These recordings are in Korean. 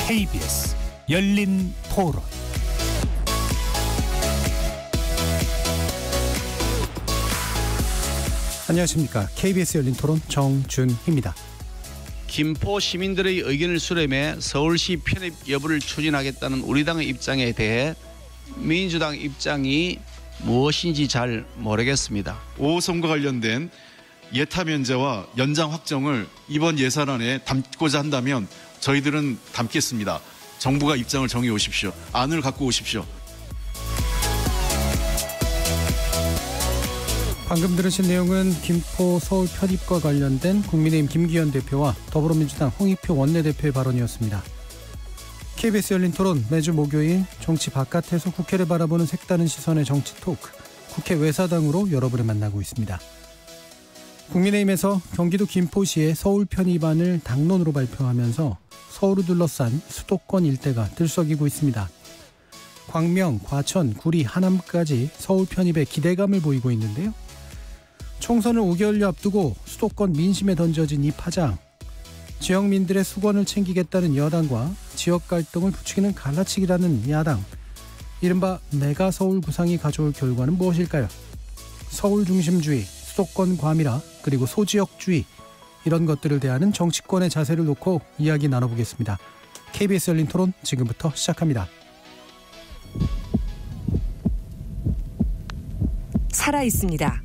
KBS 열린 토론. 안녕하십니까. KBS 열린 토론 정준희입니다. 김포 시민들의 의견을 수렴해 서울시 편입 여부를 추진하겠다는 우리 당의 입장에 대해 민주당 입장이 무엇인지 잘 모르겠습니다. 5호선과 관련된 예타 면제와 연장 확정을 이번 예산안에 담고자 한다면 저희들은 담겠습니다. 정부가 입장을 정해 오십시오. 안을 갖고 오십시오. 방금 들으신 내용은 김포 서울 편입과 관련된 국민의힘 김기현 대표와 더불어민주당 홍익표 원내대표의 발언이었습니다. KBS 열린 토론 매주 목요일 정치 바깥에서 국회를 바라보는 색다른 시선의 정치 토크, 국회 외사당으로 여러분을 만나고 있습니다. 국민의힘에서 경기도 김포시의 서울 편입안을 당론으로 발표하면서 서울을 둘러싼 수도권 일대가 들썩이고 있습니다. 광명, 과천, 구리, 하남까지 서울 편입에 기대감을 보이고 있는데요. 총선을 5개월여 앞두고 수도권 민심에 던져진 이 파장, 지역민들의 수건을 챙기겠다는 여당과 지역 갈등을 부추기는 갈라치기라는 야당, 이른바 메가 서울 구상이 가져올 결과는 무엇일까요? 서울 중심주의, 수도권 과밀화, 그리고 소지역주의, 이런 것들을 대하는 정치권의 자세를 놓고 이야기 나눠보겠습니다. KBS 열린 토론 지금부터 시작합니다. 살아있습니다.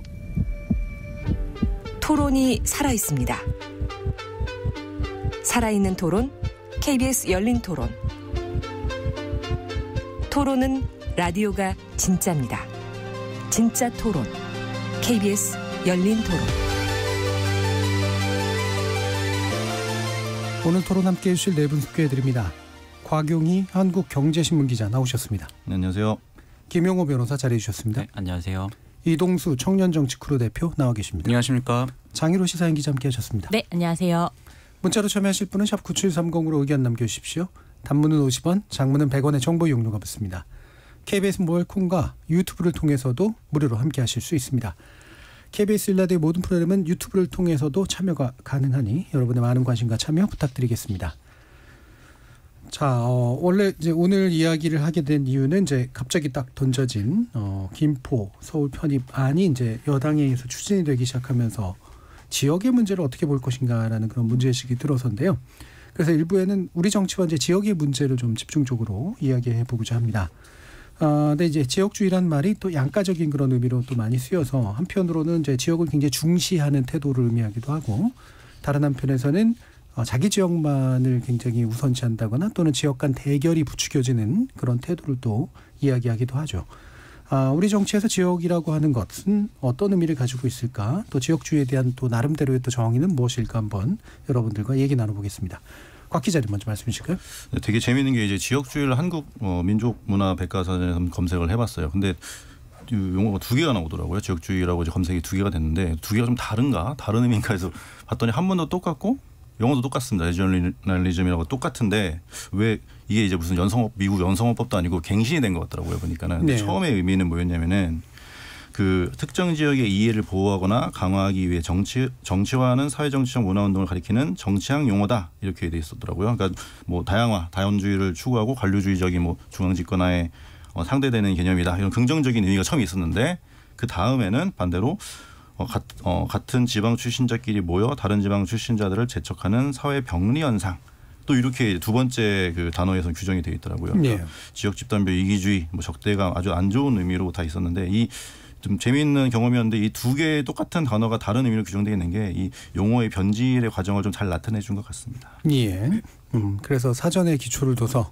토론이 살아있습니다. 살아있는 토론, KBS 열린 토론. 토론은 라디오가 진짜입니다. 진짜 토론, KBS 열린 토론. 오늘 토론 함께해 주실 네 분 소개해드립니다. 곽용희 한국경제신문 기자 나오셨습니다. 네, 안녕하세요. 김용호 변호사 자리해 주셨습니다. 네, 안녕하세요. 이동수 청년정치크루 대표 나와 계십니다. 안녕하십니까. 장희로 시사인 기자 함께 하셨습니다. 네, 안녕하세요. 문자로 참여하실 분은 샵 9730으로 의견 남겨주십시오. 단문은 50원, 장문은 100원의 정보 이용료가 붙습니다. KBS 모바일 콩과 유튜브를 통해서도 무료로 함께 하실 수 있습니다. KBS 일라디오 모든 프로그램은 유튜브를 통해서도 참여가 가능하니 여러분의 많은 관심과 참여 부탁드리겠습니다. 자, 원래 이제 오늘 이야기를 하게 된 이유는 이제 갑자기 딱 던져진 김포 서울 편입안이 이제 여당에 의해서 추진이 되기 시작하면서 지역의 문제를 어떻게 볼 것인가라는 그런 문제의식이 들어서인데요. 그래서 일부에는 우리 정치와 이제 지역의 문제를 좀 집중적으로 이야기해 보고자 합니다. 근데 이제 지역주의란 말이 또 양가적인 그런 의미로 또 많이 쓰여서 한편으로는 이제 지역을 굉장히 중시하는 태도를 의미하기도 하고, 다른 한편에서는 자기 지역만을 굉장히 우선시한다거나 또는 지역 간 대결이 부추겨지는 그런 태도를 또 이야기하기도 하죠. 우리 정치에서 지역이라고 하는 것은 어떤 의미를 가지고 있을까? 또 지역주의에 대한 또 나름대로의 또 정의는 무엇일까? 한번 여러분들과 얘기 나눠보겠습니다. 곽 기자님 먼저 말씀해 주실까요? 네, 되게 재미있는 게 이제 지역주의를 한국 민족문화백과사전에 검색을 해봤어요. 근데 용어가 두 개가 나오더라고요. 지역주의라고 이제 검색이 두 개가 됐는데 두 개가 좀 다른가? 다른 의미인가 해서 봤더니 한문도 똑같고 영어도 똑같습니다. 레저널리즘이라고 똑같은데 왜 이게 이제 무슨 미국 연성어법도 아니고 갱신이 된 것 같더라고요. 보니까는. 네. 처음에 의미는 뭐였냐면은 그 특정 지역의 이해를 보호하거나 강화하기 위해 정치화하는 사회정치적 문화운동을 가리키는 정치학 용어다 이렇게 돼 있었더라고요. 그러니까 뭐 다양주의를 추구하고 관료주의적인 뭐 중앙집권화에 상대되는 개념이다 이런 긍정적인 의미가 처음에 있었는데 그 다음에는 반대로 같은 지방 출신자끼리 모여 다른 지방 출신자들을 제척하는 사회 병리 현상. 또 이렇게 두 번째 그 단어에서 규정이 되어 있더라고요. 그러니까 네. 지역 집단별 이기주의, 뭐 적대감 아주 안 좋은 의미로 다 있었는데 이 좀 재미있는 경험이었는데 이 두 개의 똑같은 단어가 다른 의미로 규정되어 있는 게 이 용어의 변질의 과정을 좀 잘 나타내 준 것 같습니다. 예. 그래서 사전에 기초를 둬서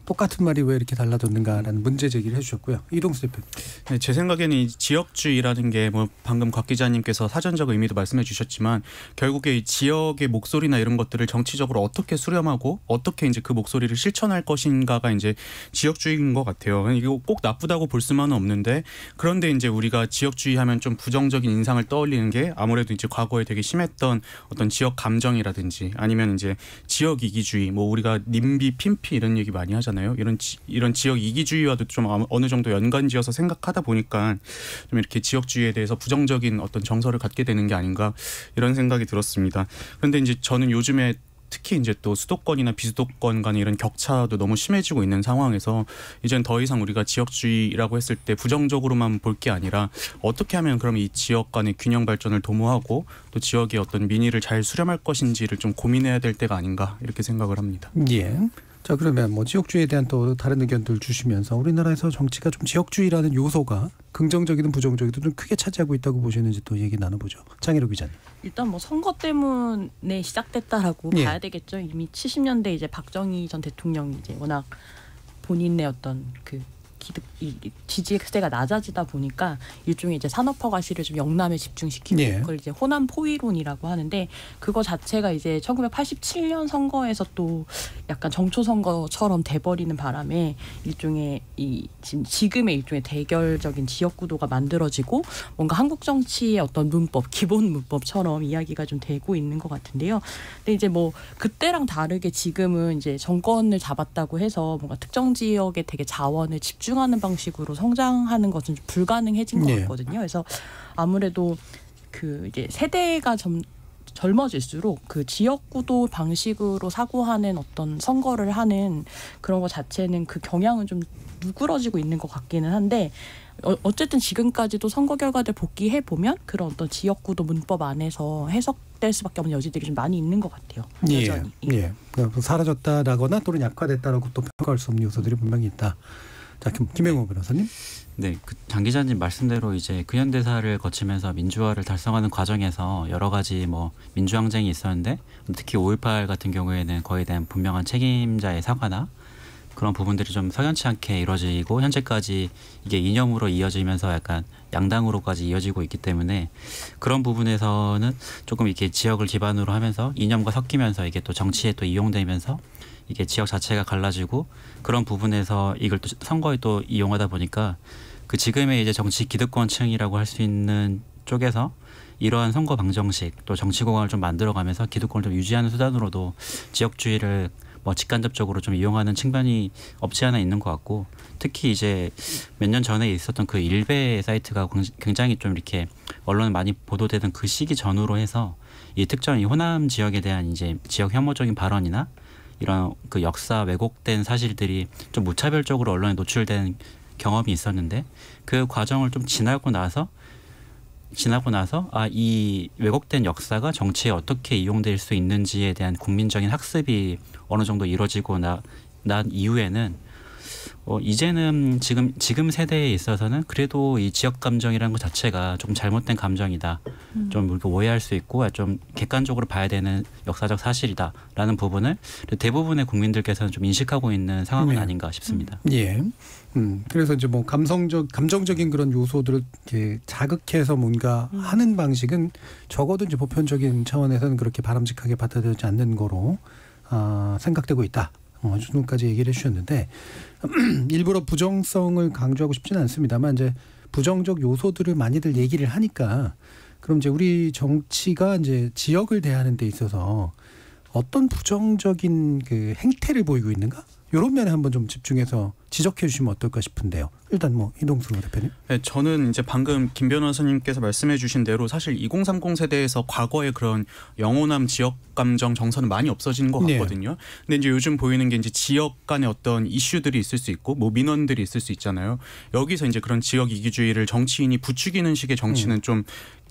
똑같은 말이 왜 이렇게 달라졌는가라는 문제 제기를 해주셨고요. 이동수 대표. 네, 제 생각에는 이 지역주의라는 게 뭐 방금 곽 기자님께서 사전적 의미도 말씀해 주셨지만 결국에 이 지역의 목소리나 이런 것들을 정치적으로 어떻게 수렴하고 어떻게 이제 그 목소리를 실천할 것인가가 이제 지역주의인 것 같아요. 이거 꼭 나쁘다고 볼 수만은 없는데 그런데 이제 우리가 지역주의 하면 좀 부정적인 인상을 떠올리는 게 아무래도 이제 과거에 되게 심했던 어떤 지역 감정이라든지 아니면 이제 지역 이기주의 뭐 우리가 님비, 핀피 이런 얘기 많이 하잖아요. 이런 지역 이기주의와도 좀 어느 정도 연관지어서 생각하다 보니까 좀 이렇게 지역주의에 대해서 부정적인 어떤 정서를 갖게 되는 게 아닌가 이런 생각이 들었습니다. 그런데 이제 저는 요즘에 특히 이제 또 수도권이나 비수도권 간의 이런 격차도 너무 심해지고 있는 상황에서 이제는 더 이상 우리가 지역주의라고 했을 때 부정적으로만 볼 게 아니라 어떻게 하면 그럼 이 지역 간의 균형 발전을 도모하고 또 지역의 어떤 민의를 잘 수렴할 것인지를 좀 고민해야 될 때가 아닌가 이렇게 생각을 합니다. 예. 자, 그러면 뭐 지역주의에 대한 또 다른 의견들 주시면서 우리나라에서 정치가 좀 지역주의라는 요소가 긍정적이든 부정적이든 좀 크게 차지하고 있다고 보시는지 또 얘기 나눠보죠. 장희로 기자님. 일단 뭐 선거 때문에 시작됐다라고 예. 봐야 되겠죠. 이미 70년대 이제 박정희 전 대통령이 이제 워낙 본인의 어떤 그 지지세가 낮아지다 보니까 일종의 이제 산업화 과시를 좀 영남에 집중시키고 예. 그걸 이제 호남 포위론이라고 하는데 그거 자체가 이제 1987년 선거에서 또 약간 정초 선거처럼 돼버리는 바람에 일종의 이 지금의 일종의 대결적인 지역 구도가 만들어지고 뭔가 한국 정치의 어떤 문법, 기본 문법처럼 이야기가 좀 되고 있는 것 같은데요. 근데 이제 뭐 그때랑 다르게 지금은 이제 정권을 잡았다고 해서 뭔가 특정 지역에 되게 자원을 집중하는 방식으로 성장하는 것은 좀 불가능해진 것 같거든요. 그래서 아무래도 그 이제 세대가 젊어질수록 그 지역구도 방식으로 사고하는 어떤 선거를 하는 그런 것 자체는 그 경향은 좀 누그러지고 있는 것 같기는 한데 어쨌든 지금까지도 선거 결과들 복귀해 보면 그런 어떤 지역구도 문법 안에서 해석될 수밖에 없는 여지들이 좀 많이 있는 것 같아요. 여전히. 예. 그러니까 사라졌다라거나 또는 약화됐다라고 또 평가할 수 없는 요소들이 분명히 있다. 자, 김영호 변호사님. 네, 장 기자님 말씀대로 이제 근현대사를 거치면서 민주화를 달성하는 과정에서 여러 가지 뭐 민주항쟁이 있었는데 특히 5.18 같은 경우에는 거기에 대한 분명한 책임자의 사과나 그런 부분들이 좀 석연치 않게 이루어지고 현재까지 이게 이념으로 이어지면서 약간 양당으로까지 이어지고 있기 때문에 그런 부분에서는 조금 이렇게 지역을 기반으로 하면서 이념과 섞이면서 이게 또 정치에 또 이용되면서 이게 지역 자체가 갈라지고 그런 부분에서 이걸 또 선거에 또 이용하다 보니까 그 지금의 이제 정치 기득권층이라고 할 수 있는 쪽에서 이러한 선거 방정식 또 정치 공학을 좀 만들어가면서 기득권을 좀 유지하는 수단으로도 지역주의를 뭐 직간접적으로 좀 이용하는 측면이 없지 않아 있는 것 같고 특히 이제 몇 년 전에 있었던 그 일베 사이트가 굉장히 좀 이렇게 언론에 많이 보도되던 그 시기 전후로 해서 이 특정 이 호남 지역에 대한 이제 지역 혐오적인 발언이나 이런 그 역사 왜곡된 사실들이 좀 무차별적으로 언론에 노출된 경험이 있었는데 그 과정을 좀 지나고 나서 이 왜곡된 역사가 정치에 어떻게 이용될 수 있는지에 대한 국민적인 학습이 어느 정도 이루어지고 난 이후에는 이제는 지금 세대에 있어서는 그래도 이 지역 감정이라는 것 자체가 좀 잘못된 감정이다. 좀 우리가 오해할 수 있고 좀 객관적으로 봐야 되는 역사적 사실이다라는 부분을 대부분의 국민들께서는 좀 인식하고 있는 상황은 아닌가 싶습니다. 예. 그래서 이제 뭐 감정적인 그런 요소들을 이렇게 자극해서 뭔가 하는 방식은 적어도 이제 보편적인 차원에서는 그렇게 바람직하게 받아들여지지 않는 거로 생각되고 있다. 정도까지 얘기를 해주셨는데 일부러 부정성을 강조하고 싶지는 않습니다만 이제 부정적 요소들을 많이들 얘기를 하니까 그럼 이제 우리 정치가 이제 지역을 대하는 데 있어서 어떤 부정적인 그 행태를 보이고 있는가? 이런 면에 한번 좀 집중해서 지적해 주시면 어떨까 싶은데요. 일단 뭐 이동수 대표님. 네, 저는 이제 방금 김 변호사님께서 말씀해 주신 대로 사실 2030 세대에서 과거의 그런 영호남 지역 감정 정서는 많이 없어진 것 같거든요. 근데 이제 요즘 보이는 게 이제 지역 간의 어떤 이슈들이 있을 수 있고 뭐 민원들이 있을 수 있잖아요. 여기서 이제 그런 지역 이기주의를 정치인이 부추기는 식의 정치는 좀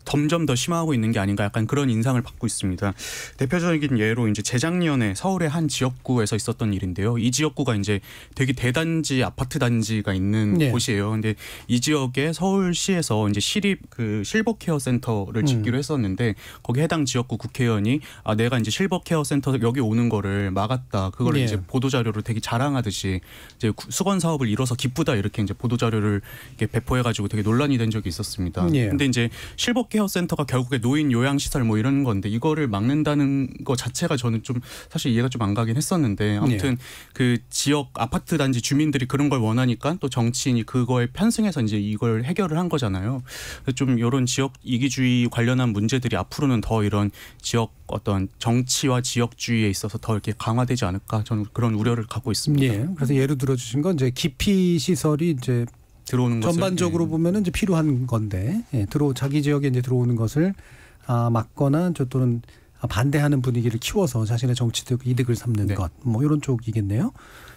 점점 더 심화하고 있는 게 아닌가 약간 그런 인상을 받고 있습니다. 대표적인 예로 이제 재작년에 서울의 한 지역구에서 있었던 일인데요. 이 지역구가 이제 되게 대단지 아파트 단지가 있는 곳이에요. 근데 이 지역에 서울시에서 이제 시립 그 실버케어 센터를 짓기로 했었는데 거기 해당 지역구 국회의원이 내가 이제 실버케어 센터 여기 오는 거를 막았다. 그걸 이제 보도 자료를 되게 자랑하듯이 이제 수건 사업을 이뤄서 기쁘다 이렇게 이제 보도 자료를 이렇게 배포해가지고 되게 논란이 된 적이 있었습니다. 근데 이제 실버케어 센터가 결국에 노인 요양 시설 뭐 이런 건데 이거를 막는다는 거 자체가 저는 좀 사실 이해가 좀 안 가긴 했었는데 아무튼 그 지역 아파트 단지 주민들이 그런 걸 원하니까 또 정치인이 그거에 편승해서 이제 이걸 해결을 한 거잖아요. 좀 이런 지역 이기주의 관련한 문제들이 앞으로는 더 이런 지역 어떤 정치와 지역주의에 있어서 더 이렇게 강화되지 않을까 저는 그런 우려를 갖고 있습니다. 예. 그래서 예로 들어주신 건 이제 기피 시설이 이제 들어오는 것을 전반적으로 보면은 이제 필요한 건데 자기 지역에 이제 들어오는 것을 막거나 또는 반대하는 분위기를 키워서 자신의 정치적 이득을 삼는 네. 것, 뭐 이런 쪽이겠네요.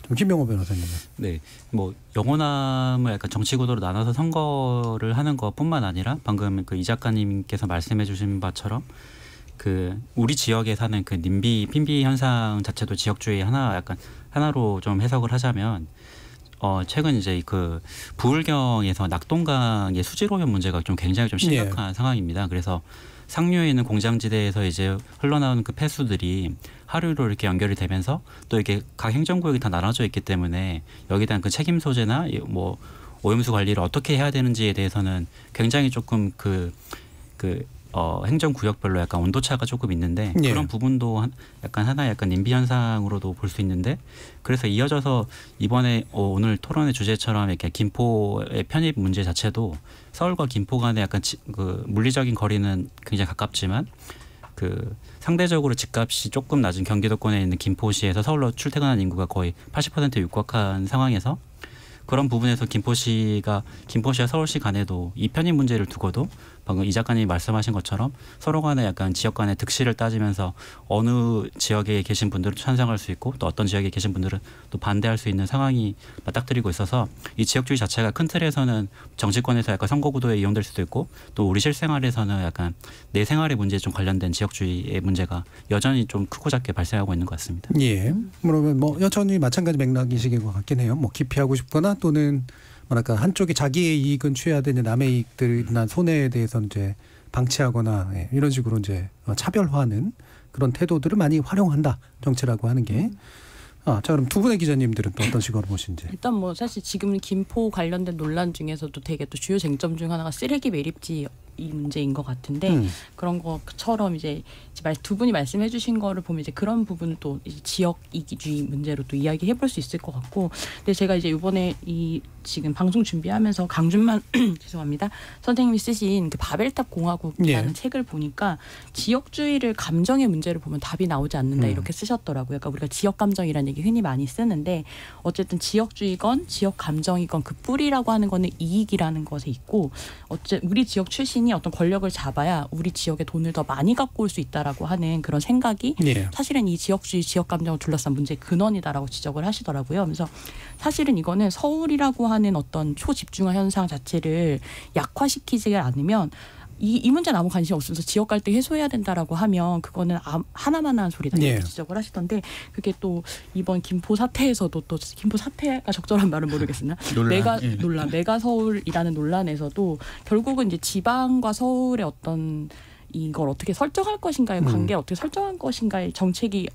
좀 김병호 변호사님은. 네, 뭐 영호남을 약간 정치 구도로 나눠서 선거를 하는 것뿐만 아니라 방금 그 이 작가님께서 말씀해주신 바처럼 그 우리 지역에 사는 그 님비 핀비 현상 자체도 지역주의 하나로 좀 해석을 하자면 최근 이제 그 부울경에서 낙동강의 수질 오염 문제가 좀 굉장히 좀 심각한 상황입니다. 그래서 상류에 있는 공장지대에서 이제 흘러나오는 그 폐수들이 하류로 이렇게 연결이 되면서 또 이렇게 각 행정구역이 다 나눠져 있기 때문에 여기에 대한 그 책임 소재나 뭐 오염수 관리를 어떻게 해야 되는지에 대해서는 굉장히 조금 행정구역별로 약간 온도차가 조금 있는데 그런 부분도 하나의 님비 현상으로도 볼 수 있는데 그래서 이어져서 이번에 오늘 토론의 주제처럼 이렇게 김포의 편입 문제 자체도 서울과 김포 간의 약간 그 물리적인 거리는 굉장히 가깝지만 그 상대적으로 집값이 조금 낮은 경기도권에 있는 김포시에서 서울로 출퇴근하는 인구가 거의 80%에 육박한 상황에서 그런 부분에서 김포시와 서울시 간에도 이 편입 문제를 두고도 방금 이 작가님이 말씀하신 것처럼 서로 간에 약간 지역 간의 득실을 따지면서 어느 지역에 계신 분들은 찬성할 수 있고 또 어떤 지역에 계신 분들은 또 반대할 수 있는 상황이 맞닥뜨리고 있어서 이 지역주의 자체가 큰 틀에서는 정치권에서 약간 선거구도에 이용될 수도 있고 또 우리 실생활에서는 약간 내 생활의 문제에 좀 관련된 지역주의의 문제가 여전히 좀 크고 작게 발생하고 있는 것 같습니다. 예. 그러면 뭐 여전히 마찬가지 맥락이신 것 같긴 해요. 뭐 기피하고 싶거나 또는 뭐랄까 한쪽이 자기의 이익은 취해야 되는 남의 이익들이나 손해에 대해서는 이제 방치하거나 이런 식으로 이제 차별화하는 그런 태도들을 많이 활용한다 정치라고 하는 게. 자 그럼 두 분의 기자님들은 또 어떤 식으로 보시는지. 일단 뭐 사실 지금 김포 관련된 논란 중에서도 되게 또 주요 쟁점 중 하나가 쓰레기 매립지 이 문제인 것 같은데 그런 것처럼 이제 두 분이 말씀해주신 거를 보면 이제 그런 부분을 또 이제 지역 이기주의 문제로 또 이야기해볼 수 있을 것 같고, 근데 제가 이제 이번에 이 지금 방송 준비하면서 강준만 죄송합니다 선생님이 쓰신 그 바벨탑 공화국이라는 책을 보니까 지역주의를 감정의 문제를 보면 답이 나오지 않는다 이렇게 쓰셨더라고요. 그러니까 우리가 지역 감정이라는 얘기 흔히 많이 쓰는데 어쨌든 지역주의건 지역 감정이건 그 뿌리라고 하는 거는 이익이라는 것에 있고 우리 지역 출신이 어떤 권력을 잡아야 우리 지역에 돈을 더 많이 갖고 올 수 있다라고 하는 그런 생각이 사실은 이 지역주의 지역 감정을 둘러싼 문제의 근원이다라고 지적을 하시더라고요. 그래서 사실은 이거는 서울이라고 하는 어떤 초집중화 현상 자체를 약화시키지 않으면 이 문제는 아무 관심 없으면서 지역 갈등 해소해야 된다라고 하면 그거는 하나만한 소리다 이렇게 지적을 하시던데, 그게 또 이번 김포 사태에서도 또 김포 사태가 적절한 말은 모르겠으나 메가 서울이라는 논란에서도 결국은 이제 지방과 서울의 어떤 이걸 어떻게 설정할 것인가의 관계를 어떻게 설정할 것인가의 정책이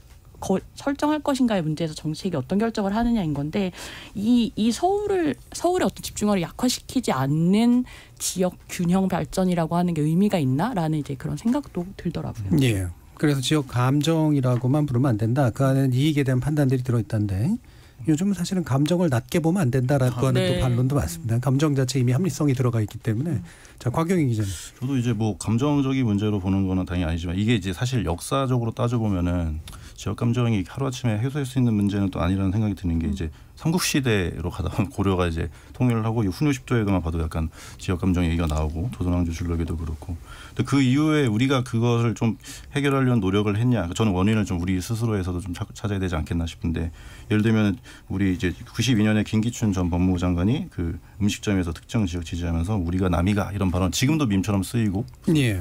설정할 것인가의 문제에서 정책이 어떤 결정을 하느냐인 건데 이 서울의 어떤 집중화를 약화시키지 않는 지역 균형 발전이라고 하는 게 의미가 있나라는 이제 그런 생각도 들더라고요. 예. 그래서 지역 감정이라고만 부르면 안 된다. 그 안에는 이익에 대한 판단들이 들어있다는데 요즘은 사실은 감정을 낮게 보면 안 된다라고 하는 또 반론도 많습니다. 감정 자체 이미 합리성이 들어가 있기 때문에. 자, 곽경희 기자님. 저도 이제 뭐 감정적인 문제로 보는 거는 당연히 아니지만 이게 이제 사실 역사적으로 따져보면은 지역 감정이 하루아침에 해소할 수 있는 문제는 또 아니라는 생각이 드는 게 이제 삼국시대로 가다 보면 고려가 이제 통일을 하고 훈유 10조에도만 봐도 약간 지역 감정 얘기가 나오고 조선왕조 줄록에도 그렇고. 근데 그 이후에 우리가 그것을 좀 해결하려는 노력을 했냐. 저는 원인을 좀 우리 스스로에서도 좀 찾아야 되지 않겠나 싶은데, 예를 들면 우리 이제 92년에 김기춘 전 법무부 장관이 그 음식점에서 특정 지역 지지하면서 우리가 남이가 이런 발언 지금도 밈처럼 쓰이고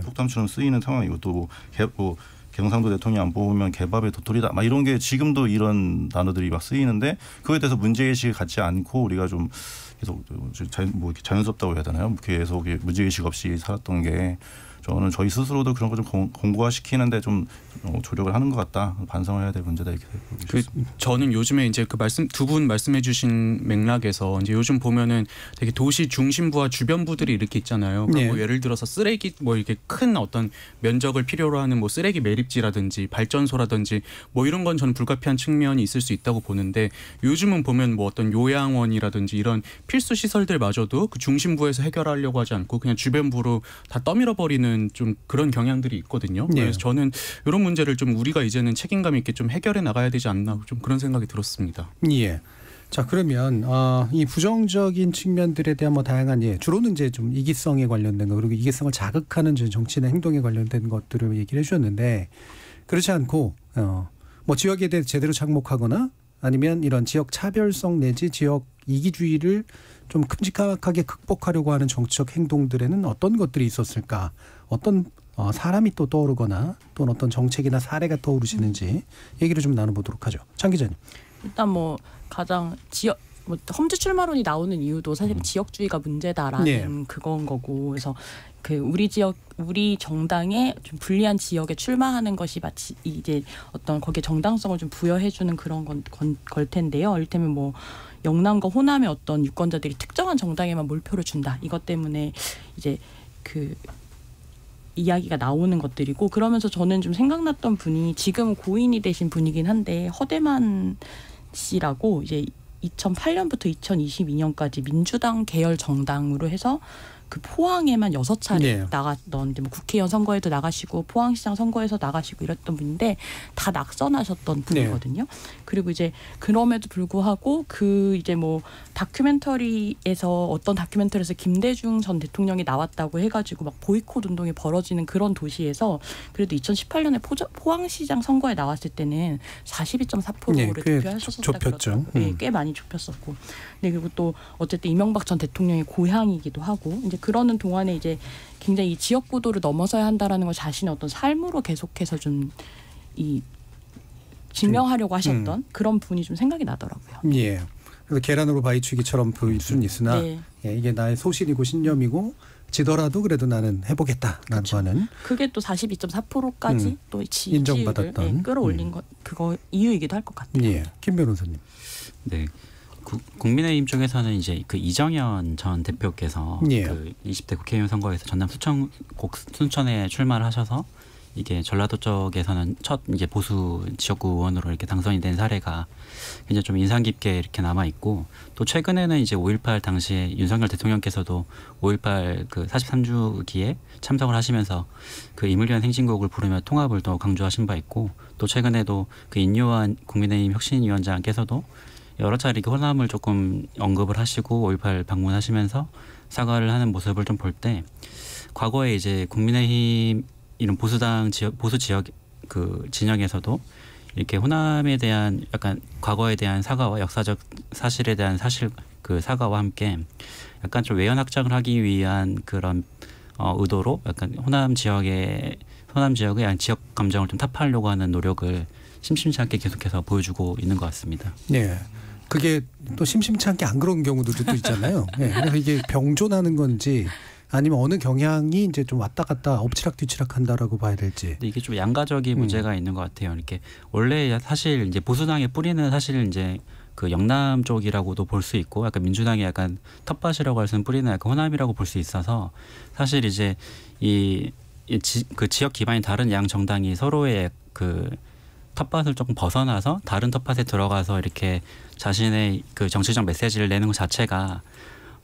폭탄처럼 쓰이는 상황이고, 또 뭐 경상도 대통령 안 뽑으면 개밥의 도토리다 막 이런 게 지금도 이런 단어들이 막 쓰이는데, 그거에 대해서 문제의식을 갖지 않고 우리가 좀 계속 뭐 자연스럽다고 해야 되나요? 계속 문제의식 없이 살았던 게 저는 저희 스스로도 그런 거 좀 공고화시키는데 좀 조력을 하는 것 같다. 반성을 해야 될 문제다 이렇게 보고 있습니다. 저는 요즘에 이제 그 두 분 말씀해주신 맥락에서 이제 요즘 보면은 되게 도시 중심부와 주변부들이 이렇게 있잖아요. 그러니까 뭐 예를 들어서 쓰레기 뭐 이렇게 큰 어떤 면적을 필요로 하는 뭐 쓰레기 매립지라든지 발전소라든지 뭐 이런 건 저는 불가피한 측면이 있을 수 있다고 보는데, 요즘은 보면 뭐 어떤 요양원이라든지 이런 필수 시설들마저도 그 중심부에서 해결하려고 하지 않고 그냥 주변부로 다 떠밀어버리는 좀 그런 경향들이 있거든요. 그래서 저는 이런 문제를 좀 우리가 이제는 책임감 있게 좀 해결해 나가야 되지 않나 좀 그런 생각이 들었습니다. 예. 자, 그러면 이 부정적인 측면들에 대한 뭐 다양한 주로는 이제 좀 이기성에 관련된 거, 그리고 이기성을 자극하는 정치나 행동에 관련된 것들을 얘기를 해주셨는데, 그렇지 않고 뭐 지역에 대해 제대로 착목하거나 아니면 이런 지역 차별성 내지 지역 이기주의를 좀 큼직하게 극복하려고 하는 정치적 행동들에는 어떤 것들이 있었을까? 어떤 사람이 또 떠오르거나 또는 어떤 정책이나 사례가 떠오르시는지 얘기를 좀 나눠보도록 하죠. 장 기자님. 일단 뭐 가장 험지 출마론이 나오는 이유도 사실 지역주의가 문제다라는 네. 그건 거고, 그래서 그 우리 정당에 좀 불리한 지역에 출마하는 것이 마치 이제 어떤 거기에 정당성을 좀 부여해주는 그런 걸 텐데요. 이를테면 뭐 영남과 호남의 어떤 유권자들이 특정한 정당에만 몰표를 준다. 이것 때문에 이제 그 이야기가 나오는 것들이고, 그러면서 저는 좀 생각났던 분이 지금 고인이 되신 분이긴 한데 허대만 씨라고 이제 2008년부터 2022년까지 민주당 계열 정당으로 해서 그 포항에만 6차례 네. 나갔던, 뭐 국회의원 선거에도 나가시고 포항시장 선거에서 나가시고 이랬던 분인데 다 낙선하셨던 분이거든요. 그리고 이제 그럼에도 불구하고 그 이제 뭐 다큐멘터리에서 어떤 다큐멘터리에서 김대중 전 대통령이 나왔다고 해가지고 막 보이콧 운동이 벌어지는 그런 도시에서 그래도 2018년에 포항시장 선거에 나왔을 때는 42.4%를 꽤 득표하셨었다 좁혔죠. 네, 꽤 많이 좁혔었고. 네, 그리고 또 어쨌든 이명박 전 대통령의 고향이기도 하고, 이제 그러는 동안에 이제 굉장히 이 지역 구도를 넘어서야 한다라는 걸 자신의 어떤 삶으로 계속해서 좀 이 증명하려고 하셨던 그런 분이 좀 생각이 나더라고요. 예. 그래서 계란으로 바위치기처럼 보일 수는 있으나 네. 예, 이게 나의 소신이고 신념이고 지더라도 그래도 나는 해보겠다라고 그렇죠. 하는. 그게 또 42.4%까지 또 지지율을 인정받았던. 끌어올린 것, 그거 이유이기도 할 것 같아요. 예. 김 변호사님. 네. 국민의힘 쪽에서는 이제 그 이정현 전 대표께서 예. 그 20대 국회의원 선거에서 전남 순천에 출마를 하셔서 이게 전라도 쪽에서는 첫 이제 보수 지역구 의원으로 이렇게 당선이 된 사례가 굉장히 좀 인상 깊게 이렇게 남아 있고, 또 최근에는 이제 5.18 당시에 윤석열 대통령께서도 5.18 그 43주기에 참석을 하시면서 그 임을위한 행진곡을 부르며 통합을 또 강조하신 바 있고, 또 최근에도 그 인요한 국민의힘 혁신위원장께서도 여러 차례 이렇게 호남을 조금 언급을 하시고 5.18 방문하시면서 사과를 하는 모습을 좀 볼 때, 과거에 이제 국민의힘 이런 보수당 지역, 보수 지역 그 진영에서도 이렇게 호남에 대한 약간 과거에 대한 사과와 역사적 사실에 대한 그 사과와 함께 약간 좀 외연 확장을 하기 위한 그런 의도로 약간 호남 지역의 지역 감정을 좀 타파하려고 하는 노력을 심심치 않게 계속해서 보여주고 있는 것 같습니다. 네. 그게 또 심심치 않게 안 그런 경우들도 또 있잖아요. 네. 그래서 이게 병존하는 건지 아니면 어느 경향이 이제 좀 왔다 갔다 엎치락뒤치락 한다라고 봐야 될지. 근데 이게 좀 양가적인 문제가 있는 것 같아요. 이렇게 원래 사실 이제 보수당의 뿌리는 사실 이제 그 영남 쪽이라고도 볼 수 있고, 약간 민주당의 약간 텃밭이라고 할 수 있는 뿌리는 약간 호남이라고 볼 수 있어서, 사실 이제 그 지역 기반이 다른 양 정당이 서로의 그 텃밭을 조금 벗어나서 다른 텃밭에 들어가서 이렇게 자신의 그 정치적 메시지를 내는 것 자체가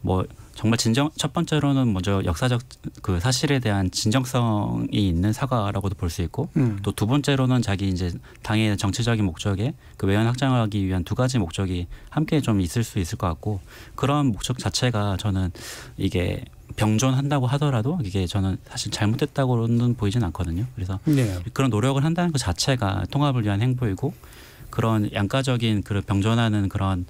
뭐 정말 첫 번째로는 먼저 역사적 그 사실에 대한 진정성이 있는 사과라고도 볼 수 있고, 또 두 번째로는 자기 이제 당의 정치적인 목적에 그 외연 확장하기 위한 두 가지 목적이 함께 좀 있을 수 있을 것 같고, 그런 목적 자체가 저는 이게 병존한다고 하더라도 이게 저는 사실 잘못됐다고는 보이진 않거든요. 그래서 네. 그런 노력을 한다는 것 자체가 통합을 위한 행보이고, 그런 양가적인 그런 병존하는 그런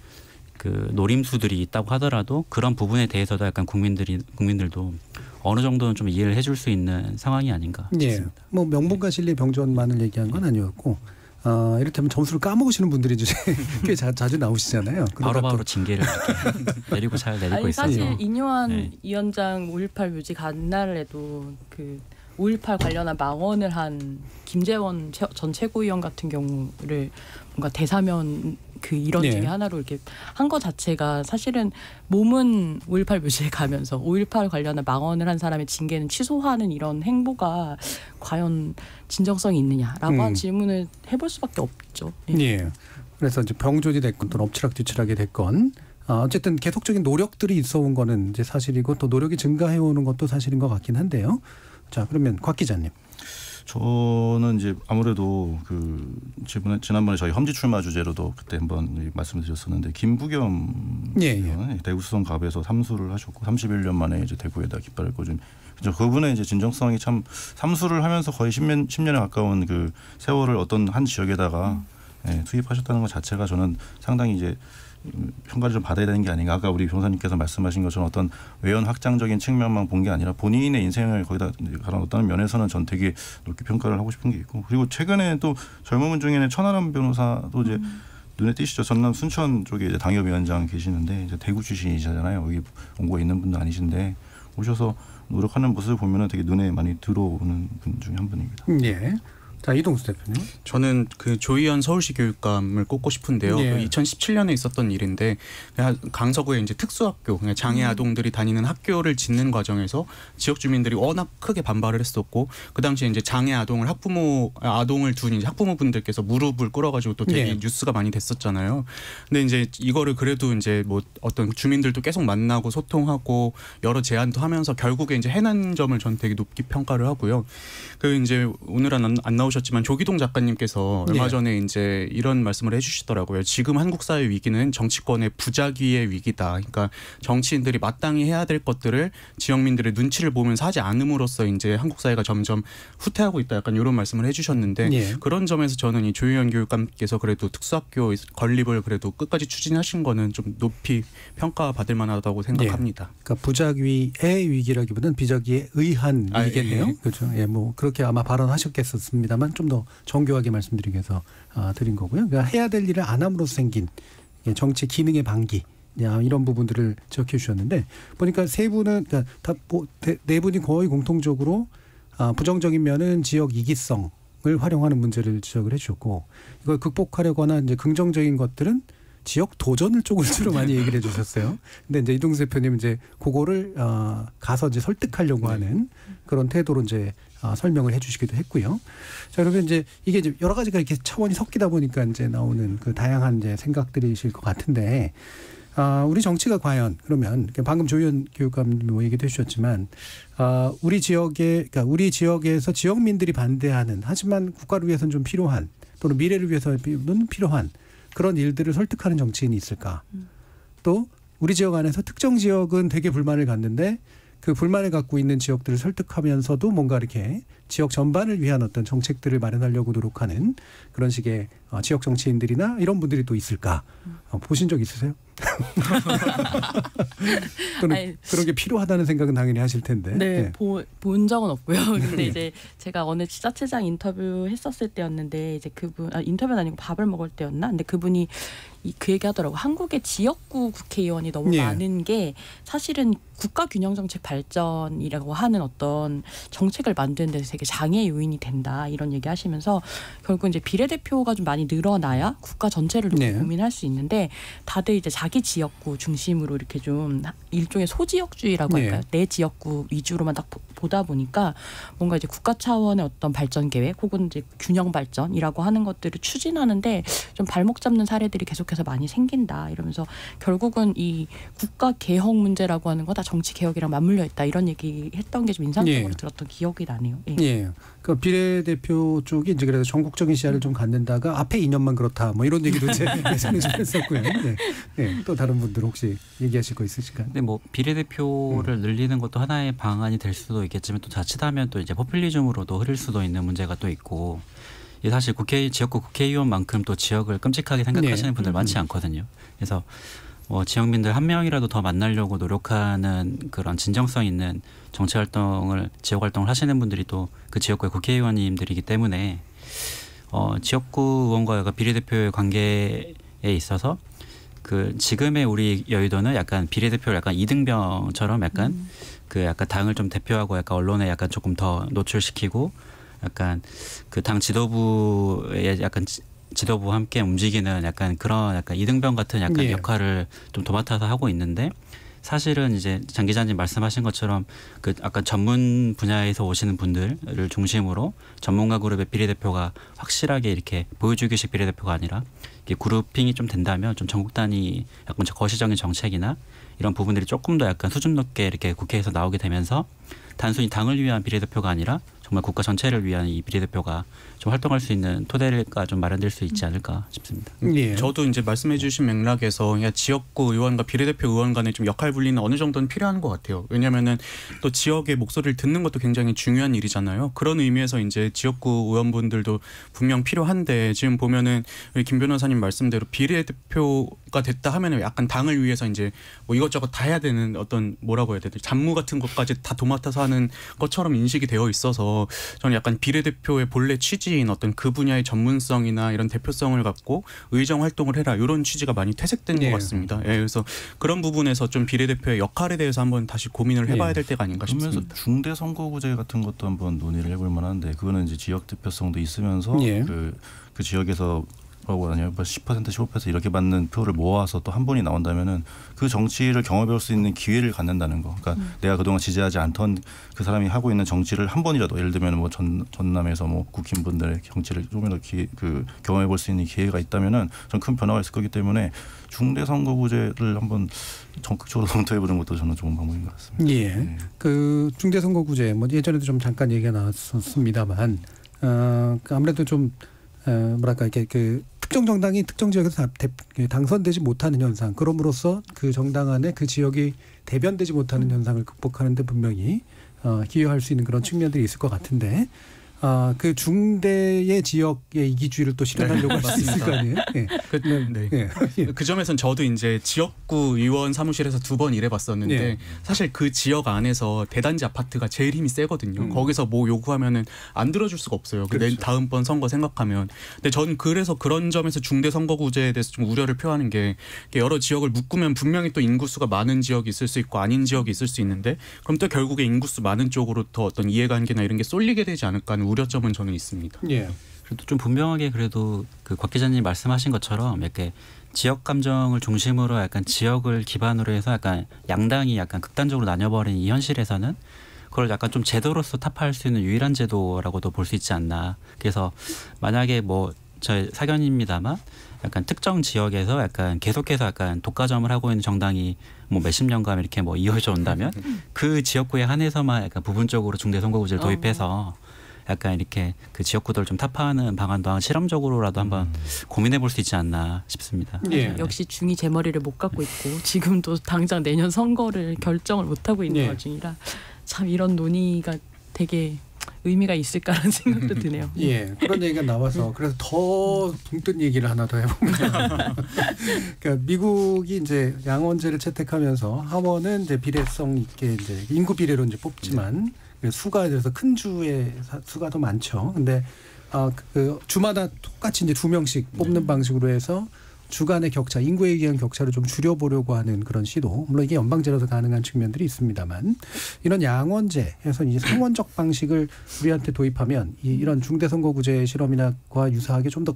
그 노림수들이 있다고 하더라도 그런 부분에 대해서도 약간 국민들도 어느 정도는 좀 이해를 해줄 수 있는 상황이 아닌가 싶습니다. 예. 뭐 명분과 진리 병존만을 얘기한 건 아니었고, 이를테면 점수를 까먹으시는 분들이 이제 꽤 자주 나오시잖아요. 바로바로 징계를 이렇게 내리고 잘 내리고 아니, 있어요. 사실 인요한 네. 위원장 5.18 묘지 간 날에도 그 5.18 관련한 망언을 한 김재원 전 최고위원 같은 경우를 뭔가 대사면 그 일원 네. 중에 하나로 이렇게 한 거 자체가 사실은 몸은 5.18 묘지에 가면서 5.18 관련한 망언을 한 사람의 징계는 취소하는 이런 행보가 과연 진정성이 있느냐라고 한 질문을 해볼 수밖에 없죠. 네. 예. 그래서 이제 병존이 됐건 또 엎치락뒤치락이 됐건 어쨌든 계속적인 노력들이 있어온 거는 이제 사실이고, 또 노력이 증가해오는 것도 사실인 것 같긴 한데요. 자, 그러면 곽 기자님. 저는 이제 아무래도 그 지난번에 저희 험지 출마 주제로도 그때 한번 말씀드렸었는데, 김부겸 예. 대구 수성갑에서 삼수를 하셨고 31년 만에 이제 대구에다 깃발을 꽂은 그죠. 그분의 이제 진정성이 참 삼수를 하면서 거의 10년에 가까운 그 세월을 어떤 한 지역에다가 투입하셨다는 것 자체가 저는 상당히 이제 평가를 좀 받아야 되는 게 아닌가. 아까 우리 변호사님께서 말씀하신 것처럼 어떤 외연 확장적인 측면만 본 게 아니라 본인의 인생을 거기다 갈아넣었다는 면에서는 전 되게 높게 평가를 하고 싶은 게 있고, 그리고 최근에 또 젊은 분 중에는 천하람 변호사도 이제 눈에 띄시죠. 전남 순천 쪽에 이제 당협위원장 계시는데 이제 대구 출신이시잖아요. 여기 온 거 있는 분도 아니신데 오셔서 노력하는 모습을 보면은 되게 눈에 많이 들어오는 분 중에 한 분입니다. 예. 자, 이동수 대표님. 저는 그 조희연 서울시 교육감을 꼽고 싶은데요. 예. 2017년에 있었던 일인데 강서구에 이제 특수학교, 그냥 장애 아동들이 다니는 학교를 짓는 과정에서 지역 주민들이 워낙 크게 반발을 했었고, 그 당시에 이제 장애 아동을 아동을 둔 이제 학부모분들께서 무릎을 꿇어가지고 또 되게 뉴스가 많이 됐었잖아요. 근데 이제 이거를 그래도 이제 뭐 어떤 주민들도 계속 만나고 소통하고 여러 제안도 하면서 결국에 이제 해낸 점을 전 되게 높게 평가를 하고요. 그 이제 오늘은 안 나오셨지만 조기동 작가님께서 얼마 전에 이제 이런 말씀을 해주시더라고요. 지금 한국 사회 위기는 정치권의 부작위의 위기다. 그러니까 정치인들이 마땅히 해야 될 것들을 지역민들의 눈치를 보면서 하지 않음으로써 이제 한국 사회가 점점 후퇴하고 있다. 약간 이런 말씀을 해주셨는데 그런 점에서 저는 이 조희연 교육감께서 그래도 특수학교 건립을 그래도 끝까지 추진하신 거는 좀 높이 평가받을 만하다고 생각합니다. 그러니까 부작위의 위기라기보다는 비작위에 의한 위기겠네요. 그렇죠. 예, 뭐 그렇게 아마 발언하셨겠습니다만 좀 더 정교하게 말씀드리기 위해서 드린 거고요. 그러니까 해야 될 일을 안 함으로써 생긴 정치 기능의 방기, 이런 부분들을 지적해 주셨는데 보니까 세 분은 그러니까 네 분이 거의 공통적으로 부정적인 면은 지역 이기성을 활용하는 문제를 지적을 해주셨고, 이걸 극복하려거나 이제 긍정적인 것들은 지역 도전을 쪽으로 주로 많이 얘기를 해주셨어요. 근데 이제 이동수 대표님 이제 그거를 가서 이제 설득하려고 하는 그런 태도로 이제 설명을 해주시기도 했고요. 자, 그러면 이제 이게 이제 여러 가지가 이렇게 차원이 섞이다 보니까 이제 나오는 그 다양한 이제 생각들이실 것 같은데, 우리 정치가 과연 그러면 방금 조희연 교육감 뭐 얘기도 해주셨지만 우리 지역에서 지역민들이 반대하는 하지만 국가를 위해서는 좀 필요한 또는 미래를 위해서는 필요한 그런 일들을 설득하는 정치인이 있을까? 또 우리 지역 안에서 특정 지역은 되게 불만을 갖는데 그 불만을 갖고 있는 지역들을 설득하면서도 뭔가 이렇게 지역 전반을 위한 어떤 정책들을 마련하려고 노력하는 그런 식의 지역 정치인들이나 이런 분들이 또 있을까? 보신 적 있으세요? 또는 그런 게 필요하다는 생각은 당연히 하실 텐데. 네, 본 적은 없고요. 근데 이제 제가 어느 지자체장 인터뷰 했었을 때였는데 이제 그분 인터뷰는 아니고 밥을 먹을 때였나? 근데 그분이 그 얘기하더라고. 한국의 지역구 국회의원이 너무 많은 게 사실은 국가균형정책 발전이라고 하는 어떤 정책을 만드는 데서 되게 장애 요인이 된다 이런 얘기하시면서 결국 이제 비례대표가 좀 많이 늘어나야 국가 전체를 고민할 수 있는데 다들 이제 자기 지역구 중심으로 이렇게 좀 일종의 소지역주의라고 할까요? 내 지역구 위주로만 딱 보다 보니까 뭔가 이제 국가 차원의 어떤 발전 계획 혹은 이제 균형 발전이라고 하는 것들을 추진하는데 좀 발목 잡는 사례들이 계속해서 많이 생긴다 이러면서 결국은 이 국가 개혁 문제라고 하는 거 다 정치 개혁이랑 맞물려 있다 이런 얘기 했던 게 좀 인상적으로 들었던 기억이 나네요. 그러니까 비례대표 쪽이 이제 그래서 전국적인 시야를 좀 갖는다가 앞에 2년만 그렇다 뭐 이런 얘기도 이제 예전에 좀 했었고요. 또 다른 분들 혹시 얘기하실 거 있으실까요? 근데 뭐 비례대표를 늘리는 것도 하나의 방안이 될 수도 있겠지만 또 자칫하면 또 이제 포퓰리즘으로도 흐를 수도 있는 문제가 또 있고, 사실 지역구 국회의원만큼 또 지역을 끔찍하게 생각하시는 분들 많지 않거든요. 그래서 지역민들 한 명이라도 더 만나려고 노력하는 그런 진정성 있는 정치활동을 지역활동을 하시는 분들이 또 그 지역구의 국회의원님들이기 때문에 지역구 의원과 비례대표의 관계에 있어서 그 지금의 우리 여의도는 약간 비례대표를 약간 이등병처럼 약간 약간 당을 좀 대표하고 약간 언론에 약간 조금 더 노출시키고 약간 그 당 지도부의 약간 지도부와 함께 움직이는 약간 그런 약간 이등병 같은 약간 역할을 좀 도맡아서 하고 있는데, 사실은 이제 장 기자님 말씀하신 것처럼 그 약간 전문 분야에서 오시는 분들을 중심으로 전문가 그룹의 비례대표가 확실하게 이렇게 보여주기식 비례대표가 아니라 이렇게 그룹핑이 좀 된다면 좀 전국 단위 약간 거시적인 정책이나 이런 부분들이 조금 더 약간 수준 높게 이렇게 국회에서 나오게 되면서 단순히 당을 위한 비례대표가 아니라 정말 국가 전체를 위한 이 비례대표가 좀 활동할 수 있는 토대가 좀 마련될 수 있지 않을까 싶습니다. 예. 저도 이제 말씀해주신 맥락에서 그냥 지역구 의원과 비례대표 의원 간의 좀 역할 분리는 어느 정도는 필요한 것 같아요. 왜냐하면은 또 지역의 목소리를 듣는 것도 굉장히 중요한 일이잖아요. 그런 의미에서 이제 지역구 의원분들도 분명 필요한데 지금 보면은 우리 김 변호사님 말씀대로 비례대표가 됐다 하면은 약간 당을 위해서 이제 뭐 이것저것 다 해야 되는 어떤 뭐라고 해야 되지 잡무 같은 것까지 다 도맡아서 하는 것처럼 인식이 되어 있어서 저는 약간 비례대표의 본래 취지인 어떤 그 분야의 전문성이나 이런 대표성을 갖고 의정 활동을 해라 이런 취지가 많이 퇴색된 것 같습니다. 예, 그래서 그런 부분에서 좀 비례대표의 역할에 대해서 한번 다시 고민을 해봐야 될 때가 아닌가 그러면서 싶습니다. 중대 선거구제 같은 것도 한번 논의를 해볼 만한데 그거는 이제 지역 대표성도 있으면서 그 지역에서 뭐라고 하냐 10% 15% 이렇게 받는 표를 모아서 또 한 분이 나온다면은 그 정치를 경험해볼 수 있는 기회를 갖는다는 거. 그러니까 내가 그동안 지지하지 않던 그 사람이 하고 있는 정치를 한 번이라도 예를 들면 뭐 전남에서 뭐 국힘분들의 정치를 조금 더 경험해볼 수 있는 기회가 있다면은 전 큰 변화가 있을 거기 때문에 중대 선거구제를 한번 적극적으로 검토해보는 것도 저는 좋은 방법인 것 같습니다. 예. 네. 그 중대 선거구제 뭐 예전에도 좀 잠깐 얘기가 나왔었습니다만 아무래도 좀 뭐랄까 이렇게 그 특정 정당이 특정 지역에서 당선되지 못하는 현상, 그럼으로써 그 정당 안에 그 지역이 대변되지 못하는 현상을 극복하는 데 분명히 기여할 수 있는 그런 측면들이 있을 것 같은데 그 중대의 지역의 이기주의를 또 실현하려고 할 수 있을 거 아니에요? 예. 그 점에서는 저도 이제 지역구 의원 사무실에서 2번 일해봤었는데 사실 그 지역 안에서 대단지 아파트가 제일 힘이 세거든요. 거기서 뭐 요구하면은 안 들어줄 수가 없어요. 그렇죠. 다음번 선거 생각하면. 근데 전 그래서 그런 점에서 중대 선거구제에 대해서 좀 우려를 표하는 게 여러 지역을 묶으면 분명히 또 인구수가 많은 지역이 있을 수 있고 아닌 지역이 있을 수 있는데 그럼 또 결국에 인구수 많은 쪽으로 더 어떤 이해관계나 이런 게 쏠리게 되지 않을까 하는 우려점은 저는 있습니다. 예. 그래도 좀 분명하게 그래도 그 곽 기자님 말씀하신 것처럼 이렇게 지역 감정을 중심으로 약간 지역을 기반으로 해서 약간 양당이 약간 극단적으로 나뉘어버린 이 현실에서는 그걸 약간 좀 제도로서 타파할 수 있는 유일한 제도라고도 볼 수 있지 않나. 그래서 만약에 뭐 저의 사견입니다만 약간 특정 지역에서 약간 계속해서 약간 독과점을 하고 있는 정당이 뭐 몇십 년간 이렇게 뭐 이어져 온다면 그 지역구에 한해서만 약간 부분적으로 중대 선거구제를 도입해서 약간 이렇게 그 지역구들을 좀 타파하는 방안도 실험적으로라도 한번 고민해 볼 수 있지 않나 싶습니다. 예. 역시 중이 제 머리를 못 갖고 있고 지금도 당장 내년 선거를 결정을 못 하고 있는 와중이라 참 이런 논의가 되게 의미가 있을까라는 생각도 드네요. 예, 그런 얘기가 나와서 그래서 더 붕뜬 얘기를 하나 더 해봅니다. 그러니까 미국이 이제 양원제를 채택하면서 하원은 이제 비례성 있게 이제 인구 비례로 이제 뽑지만 수가 돼서 큰 주의 수가 더 많죠. 근데 그 주마다 똑같이 이제 2명씩 뽑는 방식으로 해서 주간의 격차, 인구에 의한 격차를 좀 줄여보려고 하는 그런 시도. 물론 이게 연방제로서 가능한 측면들이 있습니다만 이런 양원제에서 이제 상원적 방식을 우리한테 도입하면 이런 중대선거구제 실험이나과 유사하게 좀 더